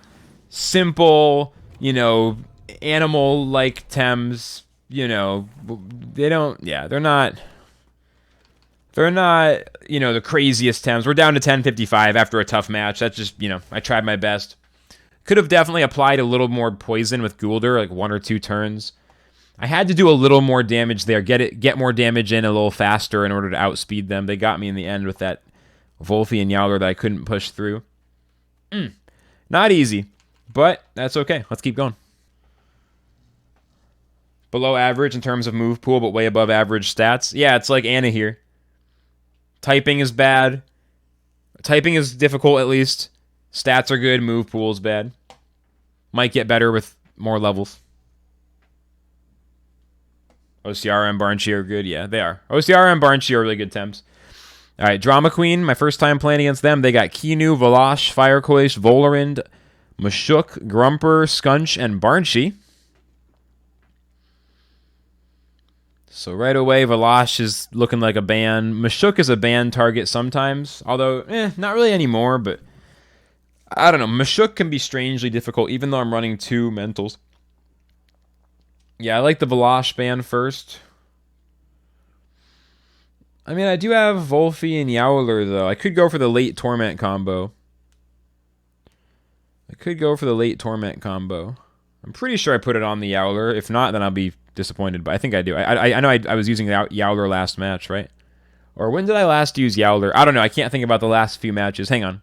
simple, you know, animal-like Tems. You know, they're not, you know, the craziest Tems. We're down to 1055 after a tough match. That's just, you know, I tried my best. Could have definitely applied a little more poison with Goulder, like 1 or 2 turns. I had to do a little more damage there, get more damage in a little faster in order to outspeed them. They got me in the end with that Volphy and Yowler that I couldn't push through. Not easy, but that's okay. Let's keep going. Below average in terms of move pool, but way above average stats. Yeah, it's like Anna here. Typing is bad. Typing is difficult, at least. Stats are good. Move pool is bad. Might get better with more levels. OCR and Barnchi are good. Yeah, they are. OCR and Barnchi are really good Temps. All right, Drama Queen. My first time playing against them. They got Kinu, Valash, Firecoish, Volarind, Mashuk, Grumper, Skunch, and Barnchi. So right away, Valash is looking like a ban. Mashuk is a ban target sometimes. Although, not really anymore, but I don't know. Mashuk can be strangely difficult, even though I'm running 2 mentals. Yeah, I like the Velosh ban first. I mean, I do have Volphy and Yowler, though. I could go for the late Torment combo. I'm pretty sure I put it on the Yowler. If not, then I'll be disappointed. But I think I do. I know I was using the Yowler last match, right? Or when did I last use Yowler? I don't know. I can't think about the last few matches. Hang on.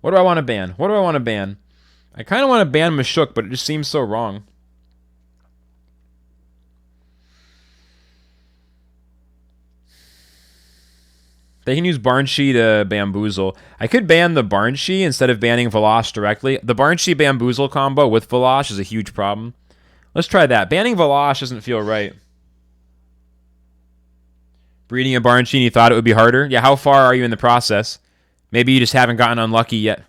What do I want to ban? I kind of want to ban Mashuk, but it just seems so wrong. They can use Barnshee to Bamboozle. I could ban the Barnshee instead of banning Velosh directly. The Barnshee Bamboozle combo with Velosh is a huge problem. Let's try that. Banning Velosh doesn't feel right. Breeding a Barnshee and you thought it would be harder? Yeah, how far are you in the process? Maybe you just haven't gotten unlucky yet.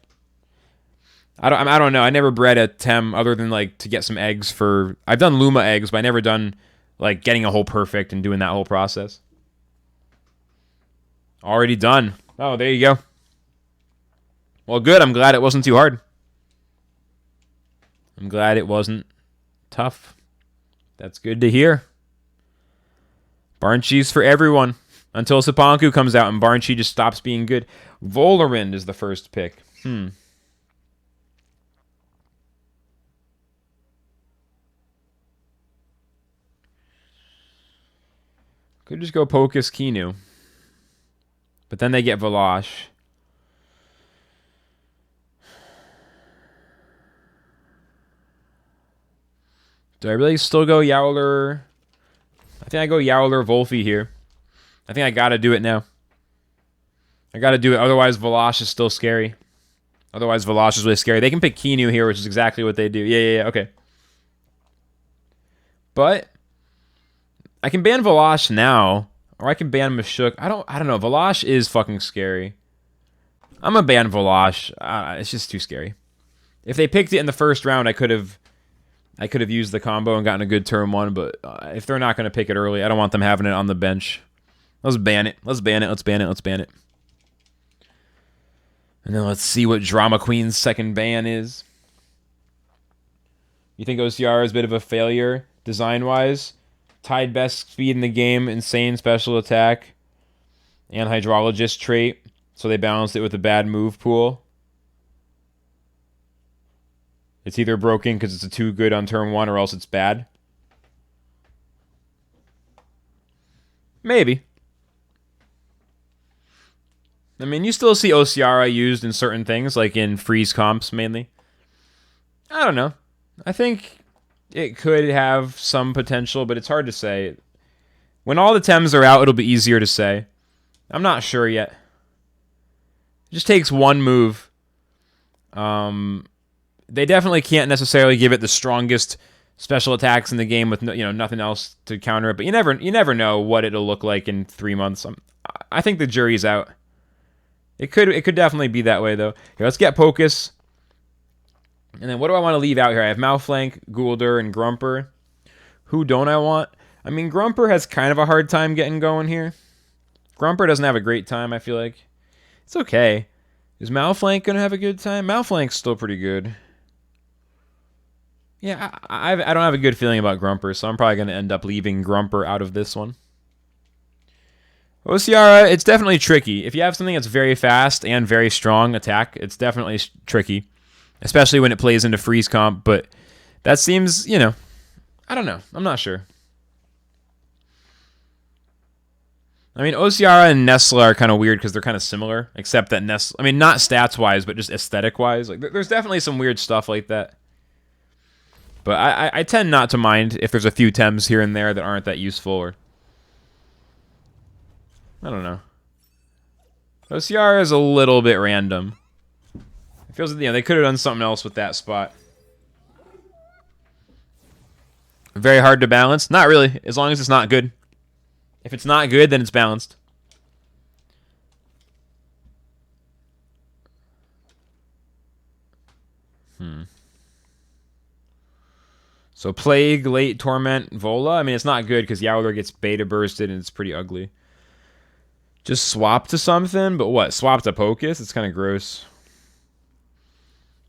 I don't know. I never bred a Tem other than like to get some eggs for... I've done Luma eggs, but I never done like getting a whole perfect and doing that whole process. Already done. Oh, there you go. Well, good. I'm glad it wasn't too hard. I'm glad it wasn't tough. That's good to hear. Barnshee's for everyone. Until CIPANKU comes out and Barnshee just stops being good. Volarind is the first pick. Could just go Pocus Kinu. But then they get Velosh. Do I really still go Yowler? I think I go Yowler Volphy here. I think I gotta do it now. I gotta do it, otherwise Velosh is still scary. Otherwise Velosh is really scary. They can pick Kinu here, which is exactly what they do. Yeah, okay. But I can ban Velosh now, or I can ban Mashuk. I don't know. Velosh is fucking scary. I'm gonna ban Velosh. It's just too scary. If they picked it in the first round, I could have used the combo and gotten a good turn one, but if they're not gonna pick it early, I don't want them having it on the bench. Let's ban it. Let's ban it. And then let's see what Drama Queen's second ban is. You think OCR is a bit of a failure design-wise? Tied best speed in the game, insane special attack, and hydrologist trait. So they balanced it with a bad move pool. It's either broken because it's a too good on turn one or else it's bad. Maybe. I mean, you still see OCR used in certain things, like in freeze comps mainly. I don't know. I think it could have some potential, but it's hard to say. When all the Tems are out, it'll be easier to say. I'm not sure yet. It just takes one move. They definitely can't necessarily give it the strongest special attacks in the game with nothing else to counter it. But you never know what it'll look like in 3 months. I think the jury's out. It could definitely be that way though. Here, let's get Pocus. And then what do I want to leave out here? I have Malflank, Guldur, and Grumper. Who don't I want? I mean, Grumper has kind of a hard time getting going here. Grumper doesn't have a great time, I feel like. It's okay. Is Malflank going to have a good time? Malflank's still pretty good. Yeah, I don't have a good feeling about Grumper, so I'm probably going to end up leaving Grumper out of this one. Ociara, it's definitely tricky. If you have something that's very fast and very strong attack, it's definitely tricky. Especially when it plays into freeze comp, but that seems, I don't know. I'm not sure. I mean, Ociara and Nestla are kind of weird because they're kind of similar, except that Nestla, I mean, not stats-wise, but just aesthetic-wise. Like, there's definitely some weird stuff like that. But I tend not to mind if there's a few Tems here and there that aren't that useful, or I don't know. Ociara is a little bit random. It feels like, they could have done something else with that spot. Very hard to balance? Not really, as long as it's not good. If it's not good, then it's balanced. So Plague, Late Torment, Vola. I mean, it's not good because Yowler gets beta bursted and it's pretty ugly. Just swap to something, but what? Swap to Pocus? It's kind of gross.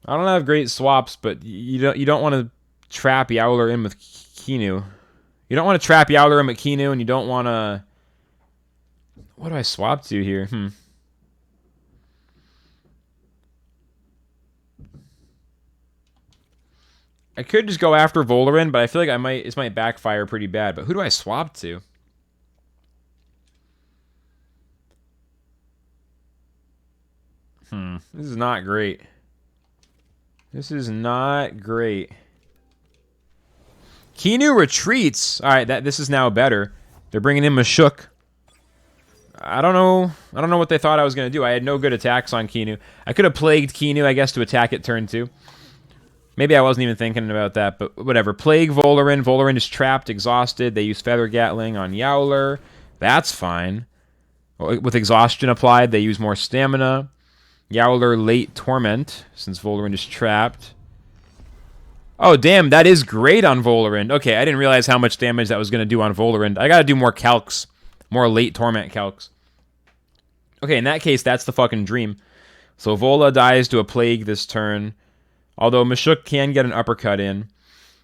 I don't have great swaps, but you don't want to trap Yowler in with Kinu. You don't want to trap Yowler in with Kinu, and you don't want to... What do I swap to here? I could just go after Volarin, but I feel like this might backfire pretty bad. But who do I swap to? This is not great. This is not great. Kinu retreats. All right, this is now better. They're bringing in Mashuk. I don't know what they thought I was going to do. I had no good attacks on Kinu. I could have plagued Kinu, I guess, to attack it turn 2. Maybe I wasn't even thinking about that, but whatever. Plague Volarin. Volarin is trapped, exhausted. They use Feather Gatling on Yowler. That's fine. With exhaustion applied, they use more stamina. Yowler late Torment, since Volarin is trapped. Oh, damn, that is great on Volarin. Okay, I didn't realize how much damage that was going to do on Volarin. I got to do more calcs. More late Torment calcs. Okay, in that case, that's the fucking dream. So Vola dies to a Plague this turn. Although Mashuk can get an uppercut in.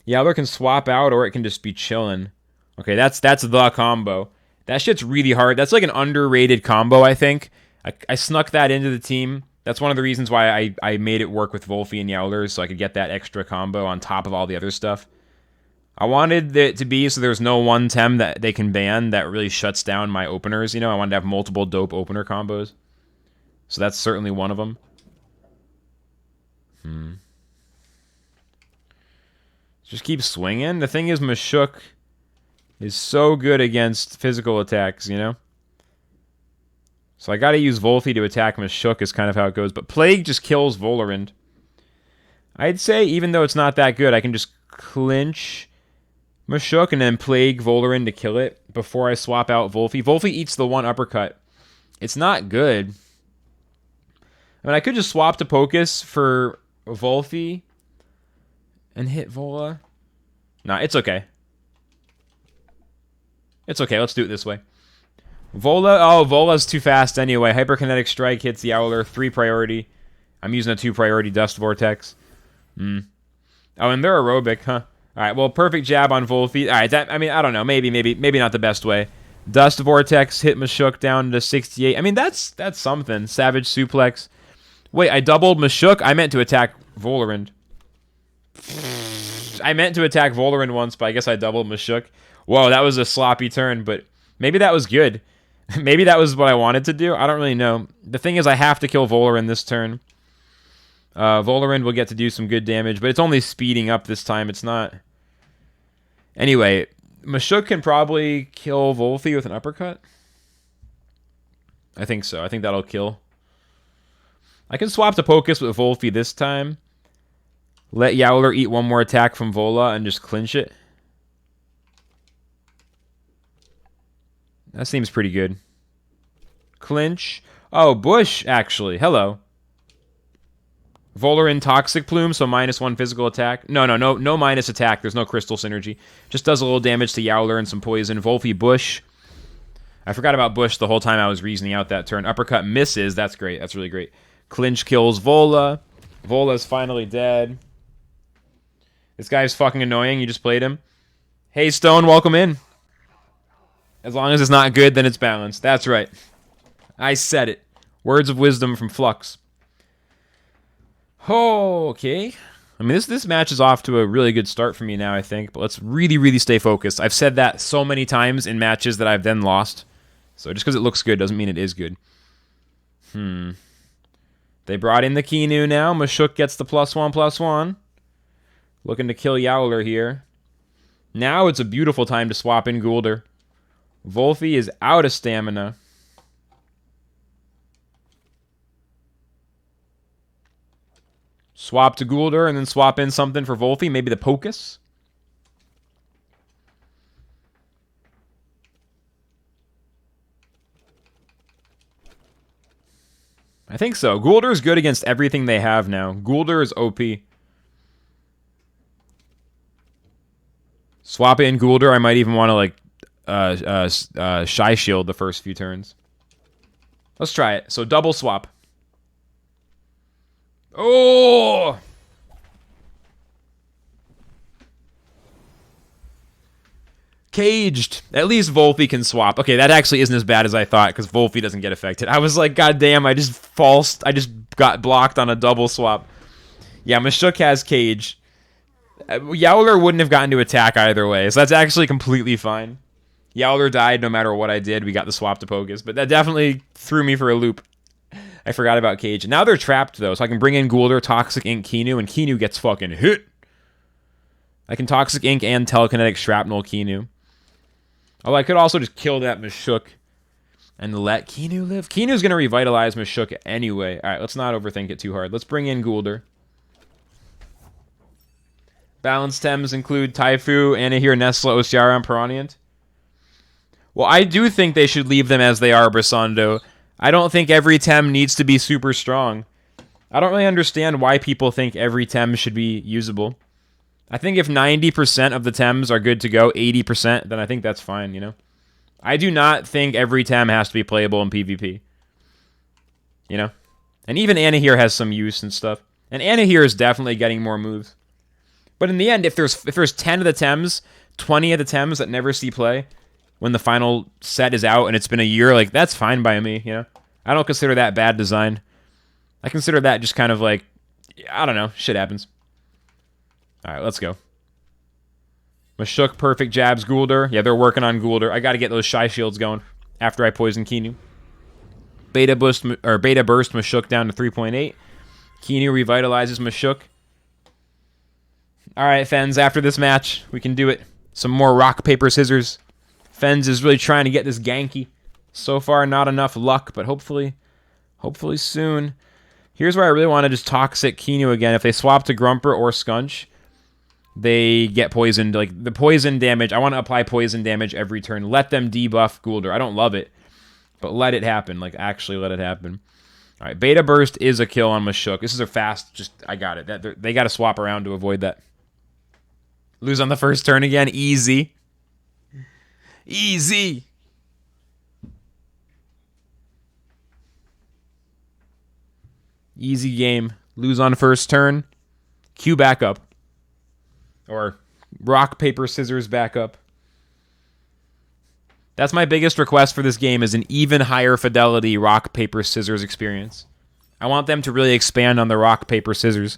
Yowler can swap out, or it can just be chilling. Okay, that's the combo. That shit's really hard. That's like an underrated combo, I think. I snuck that into the team. That's one of the reasons why I made it work with Wolfie and Yowler, so I could get that extra combo on top of all the other stuff. I wanted it to be so there's no one Tem that they can ban that really shuts down my openers, you know? I wanted to have multiple dope opener combos. So that's certainly one of them. Just keep swinging. The thing is, Mashuk is so good against physical attacks, you know? So I gotta use Wolfie to attack Mashuk is kind of how it goes. But Plague just kills Volarin. I'd say, even though it's not that good, I can just clinch Mashuk and then Plague Volarin to kill it before I swap out Wolfie. Wolfie eats the one uppercut. It's not good. I mean, I could just swap to Pocus for Wolfie and hit Vola. Nah, it's okay. It's okay, let's do it this way. Vola's too fast anyway. Hyperkinetic Strike hits the Yowler, 3 priority. I'm using a 2 priority Dust Vortex. Oh, and they're aerobic, huh? Alright, well, perfect jab on Wolfie. Alright, I mean, I don't know. Maybe not the best way. Dust Vortex hit Mashuk down to 68. I mean, that's something. Savage Suplex. Wait, I doubled Mashuk? I meant to attack Volarin. I meant to attack Volarin once, but I guess I doubled Mashuk. Whoa, that was a sloppy turn, but maybe that was good. Maybe that was what I wanted to do. I don't really know. The thing is, I have to kill Volarin this turn. Volarin will get to do some good damage, but it's only speeding up this time. It's not... Anyway, Mashuk can probably kill Wolfie with an uppercut. I think so. I think that'll kill. I can swap to Pocus with Wolfie this time. Let Yowler eat one more attack from Vola and just clinch it. That seems pretty good. Clinch. Oh, Bush, actually. Hello. Volarin Toxic Plume, so -1 physical attack. No minus attack. There's no crystal synergy. Just does a little damage to Yowler and some poison. Wolfie Bush. I forgot about Bush the whole time I was reasoning out that turn. Uppercut misses. That's great. That's really great. Clinch kills Vola. Vola's finally dead. This guy's fucking annoying. You just played him. Hey, Stone, welcome in. As long as it's not good, then it's balanced. That's right. I said it. Words of wisdom from Flux. Oh, okay. I mean, this match is off to a really good start for me now, I think. But let's really, really stay focused. I've said that so many times in matches that I've then lost. So just because it looks good doesn't mean it is good. They brought in the Kinu now. Mashuk gets the +1/+1. Looking to kill Yowler here. Now it's a beautiful time to swap in Guldur. Wolfie is out of stamina. Swap to Guldur and then swap in something for Wolfie. Maybe the Pocus. I think so. Guldur is good against everything they have now. Guldur is OP. Swap in Guldur. I might even want to, like, Shy Shield the first few turns. Let's try it. So, double swap. Oh! caged. At least Volphy can swap. Okay, that actually isn't as bad as I thought because Volphy doesn't get affected. I was like, God damn, I just got blocked on a double swap. Yeah, Mashuk has cage. Yowler wouldn't have gotten to attack either way, so that's actually completely fine. Yowler died no matter what I did. We got the swap to Pocus, but that definitely threw me for a loop. I forgot about cage. Now they're trapped, though, so I can bring in Goulder, Toxic Ink, Kinu, and Kinu gets fucking hit. I can Toxic Ink and Telekinetic Shrapnel Kinu. Oh, I could also just kill that Mashuk and let Kinu live. Kinu's going to revitalize Mashuk anyway. All right, let's not overthink it too hard. Let's bring in Goulder. Balanced Tems include Taifu, Anahir, Nesla, Osiara, and Peroniant. Well, I do think they should leave them as they are, Brisando. I don't think every Tem needs to be super strong. I don't really understand why people think every Tem should be usable. I think if 90% of the Tems are good to go, 80%, then I think that's fine, you know? I do not think every Tem has to be playable in PvP. You know? And even Anahir has some use and stuff. And Anahir is definitely getting more moves. But in the end, if there's 10 of the Tems, 20 of the Tems that never see play, when the final set is out and it's been a year, like, that's fine by me, you know? I don't consider that bad design. I consider that just kind of like, I don't know, shit happens. Alright, let's go. Mashuk, perfect jabs, Goulder. Yeah, they're working on Goulder. I gotta get those Shy Shields going after I poison Kinu. Beta Burst Mashuk down to 3.8. Kinu revitalizes Mashuk. Alright, Fens, after this match, we can do it. Some more rock, paper, scissors. Fens is really trying to get this Genki. So far, not enough luck, but hopefully soon. Here's where I really want to just Toxic Kinu again. If they swap to Grumper or Skunch, they get poisoned. Like, the poison damage, I want to apply poison damage every turn. Let them debuff Goulder. I don't love it, but let it happen. Like, actually let it happen. All right, Beta Burst is a kill on Mashuk. This is a fast, just, I got it. They got to swap around to avoid that. Lose on the first turn again. Easy. Easy. Easy game. Lose on first turn. Q back up. Or rock, paper, scissors back up. That's my biggest request for this game, is an even higher fidelity rock, paper, scissors experience. I want them to really expand on the rock, paper, scissors.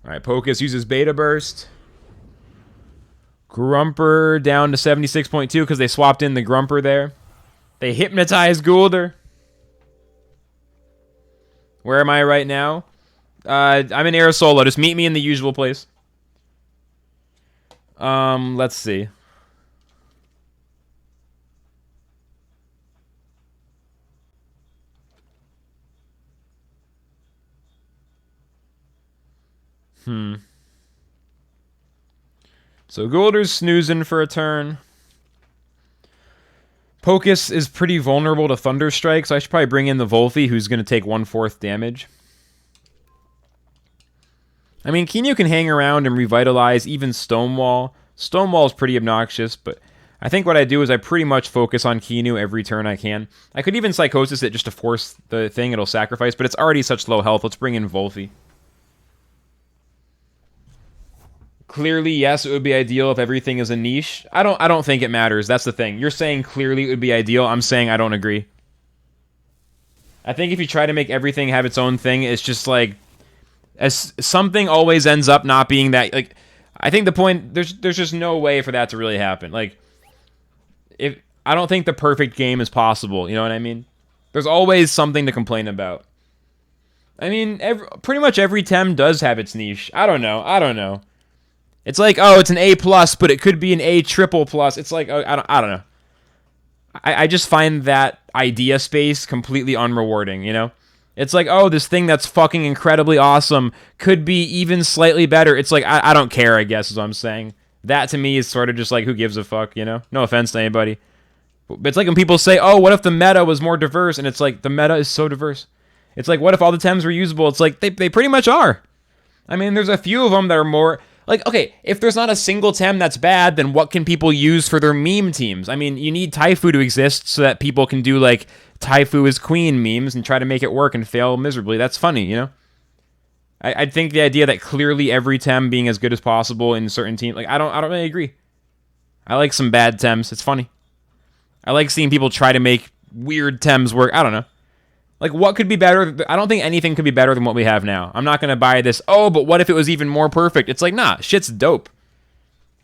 Alright, Pocus uses Beta Burst. Grumper down to 76.2 because they swapped in the Grumper there. They hypnotize Goulder. Where am I right now? I'm in Aerosola. Just meet me in the usual place. Let's see. So Goulder's snoozing for a turn. Pocus is pretty vulnerable to Thunder Strike, so I should probably bring in the Volphy, who's going to take 1/4 damage. I mean, Kinu can hang around and revitalize, even Stonewall. Stonewall is pretty obnoxious, but I think what I do is I pretty much focus on Kinu every turn I can. I could even Psychosis it just to force the thing it'll sacrifice, but it's already such low health. Let's bring in Volphy. Clearly, yes, it would be ideal if everything is a niche. I don't think it matters. That's the thing. You're saying clearly it would be ideal. I'm saying I don't agree. I think if you try to make everything have its own thing, it's just like, as something always ends up not being that. Like, I think the point, there's just no way for that to really happen. Like, if I don't think the perfect game is possible. You know what I mean? There's always something to complain about. I mean, pretty much every Tem does have its niche. I don't know. It's like, oh, it's an A+, but it could be an A++. It's like, oh, I don't know. I just find that idea space completely unrewarding, you know? It's like, oh, this thing that's fucking incredibly awesome could be even slightly better. It's like, I don't care, I guess, is what I'm saying. That, to me, is sort of just like, who gives a fuck, you know? No offense to anybody. But it's like when people say, oh, what if the meta was more diverse? And it's like, the meta is so diverse. It's like, what if all the Tems were usable? It's like, they pretty much are. I mean, there's a few of them that are more... Like, okay, if there's not a single Tem that's bad, then what can people use for their meme teams? I mean, you need Taifu to exist so that people can do, like, Taifu is queen memes and try to make it work and fail miserably. That's funny, you know? I think the idea that clearly every Tem being as good as possible in certain teams, like I don't really agree. I like some bad Tems. It's funny. I like seeing people try to make weird Tems work. I don't know. Like, what could be better? I don't think anything could be better than what we have now. I'm not going to buy this, oh, but what if it was even more perfect? It's like, nah, shit's dope.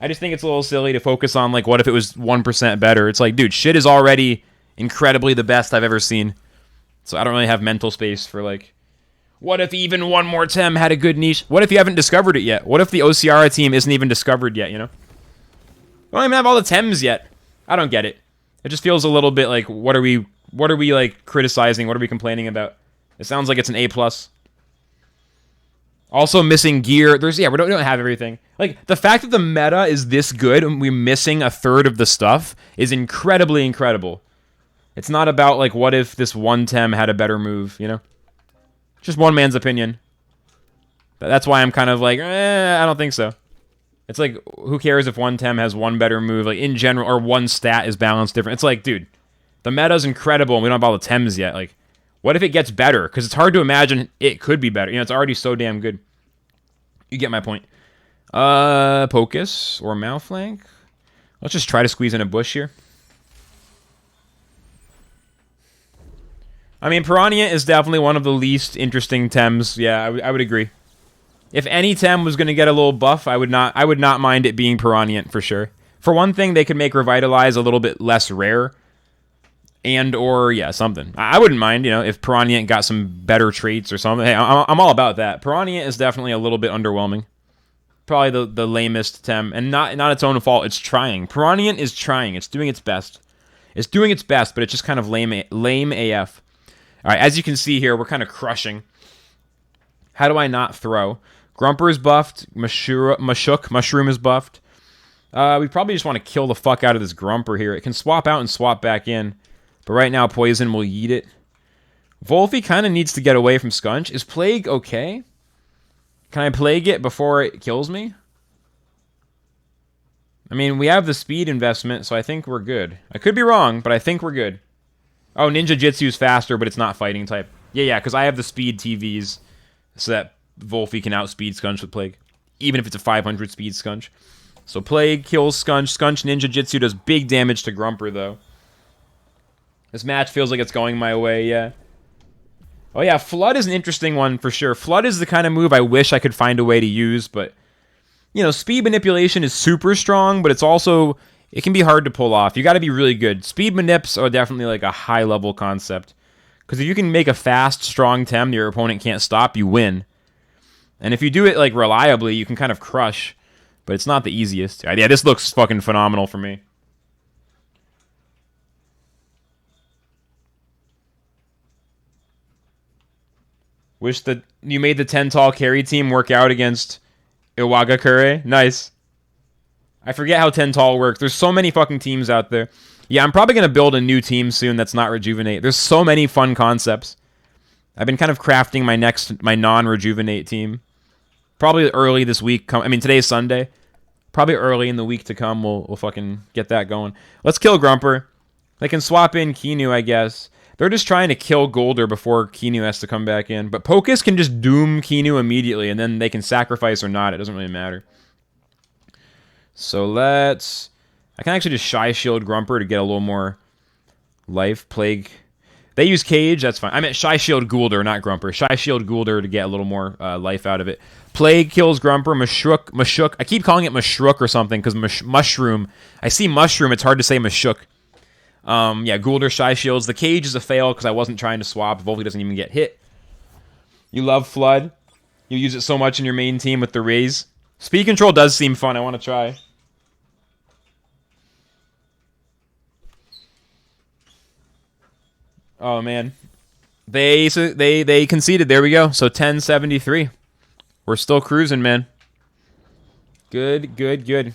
I just think it's a little silly to focus on, like, what if it was 1% better? It's like, dude, shit is already incredibly the best I've ever seen. So I don't really have mental space for, like, what if even one more Tem had a good niche? What if you haven't discovered it yet? What if the Ociara team isn't even discovered yet, you know? We don't even have all the Tems yet. I don't get it. It just feels a little bit like, what are we like criticizing? What are we complaining about? It sounds like it's an A+. Also missing gear. We don't have everything. Like, the fact that the meta is this good and we're missing a third of the stuff is incredibly incredible. It's not about, like, what if this one Tem had a better move, you know? Just one man's opinion. That's why I'm kind of like, I don't think so. It's like, who cares if one Tem has one better move, like, in general, or one stat is balanced different. It's like, dude, the meta's incredible and we don't have all the Tems yet. Like, what if it gets better? Because it's hard to imagine it could be better. You know, it's already so damn good. You get my point. Pocus or Malflank. Let's just try to squeeze in a bush here. I mean, Piranha is definitely one of the least interesting Tems. Yeah, I would agree. If any Tem was going to get a little buff, I would not mind it being Piranha for sure. For one thing, they could make Revitalize a little bit less rare. And or, yeah, something. I wouldn't mind, you know, if Piranha got some better traits or something. Hey, I'm all about that. Piranha is definitely a little bit underwhelming. Probably the lamest Tem. And not its own fault. It's trying. Piranha is trying. It's doing its best. It's doing its best, but it's just kind of lame AF. All right, as you can see here, we're kind of crushing. How do I not throw? Grumper is buffed. Mushroom is buffed. We probably just want to kill the fuck out of this Grumper here. It can swap out and swap back in. But right now, Poison will yeet it. Wolfie kind of needs to get away from Scunch. Is Plague okay? Can I Plague it before it kills me? I mean, we have the speed investment, so I think we're good. I could be wrong, but I think we're good. Oh, Ninja Jitsu is faster, but it's not fighting type. Yeah, because I have the speed TVs so that Wolfie can outspeed Scunch with Plague. Even if it's a 500 speed Scunch. So Plague kills Scunch. Scunch Ninja Jitsu does big damage to Grumper, though. This match feels like it's going my way, yeah. Oh yeah, Flood is an interesting one for sure. Flood is the kind of move I wish I could find a way to use, but... You know, speed manipulation is super strong, but it's also... It can be hard to pull off. You got to be really good. Speed manips are definitely like a high-level concept. Because if you can make a fast, strong Tem your opponent can't stop, you win. And if you do it like reliably, you can kind of crush. But it's not the easiest. Yeah, this looks fucking phenomenal for me. Wish that you made the 10 tall carry team work out against Iwagakure. Nice. I forget how 10 tall works. There's so many fucking teams out there. Yeah, I'm probably going to build a new team soon that's not Rejuvenate. There's so many fun concepts. I've been kind of crafting my non-Rejuvenate team. Probably early this week. I mean, today's Sunday. Probably early in the week to come, we'll fucking get that going. Let's kill Grumper. They can swap in Kinu, I guess. They're just trying to kill Golder before Kinu has to come back in. But Pocus can just doom Kinu immediately, and then they can sacrifice or not. It doesn't really matter. So let's... I can actually just Shy Shield Grumper to get a little more life. Plague. They use Cage, that's fine. I meant Shy Shield Goulder, not Grumper. Shy Shield Goulder to get a little more life out of it. Plague kills Grumper. Mashuk. I keep calling it Mashrook or something because Mushroom. I see Mushroom, it's hard to say Mashuk. Yeah, Goulder, Shy Shields. The Cage is a fail because I wasn't trying to swap. Volky doesn't even get hit. You love Flood. You use it so much in your main team with the Raise. Speed Control does seem fun. I want to try. Oh, man. They conceded. There we go. So 1073. We're still cruising, man. Good, good, good.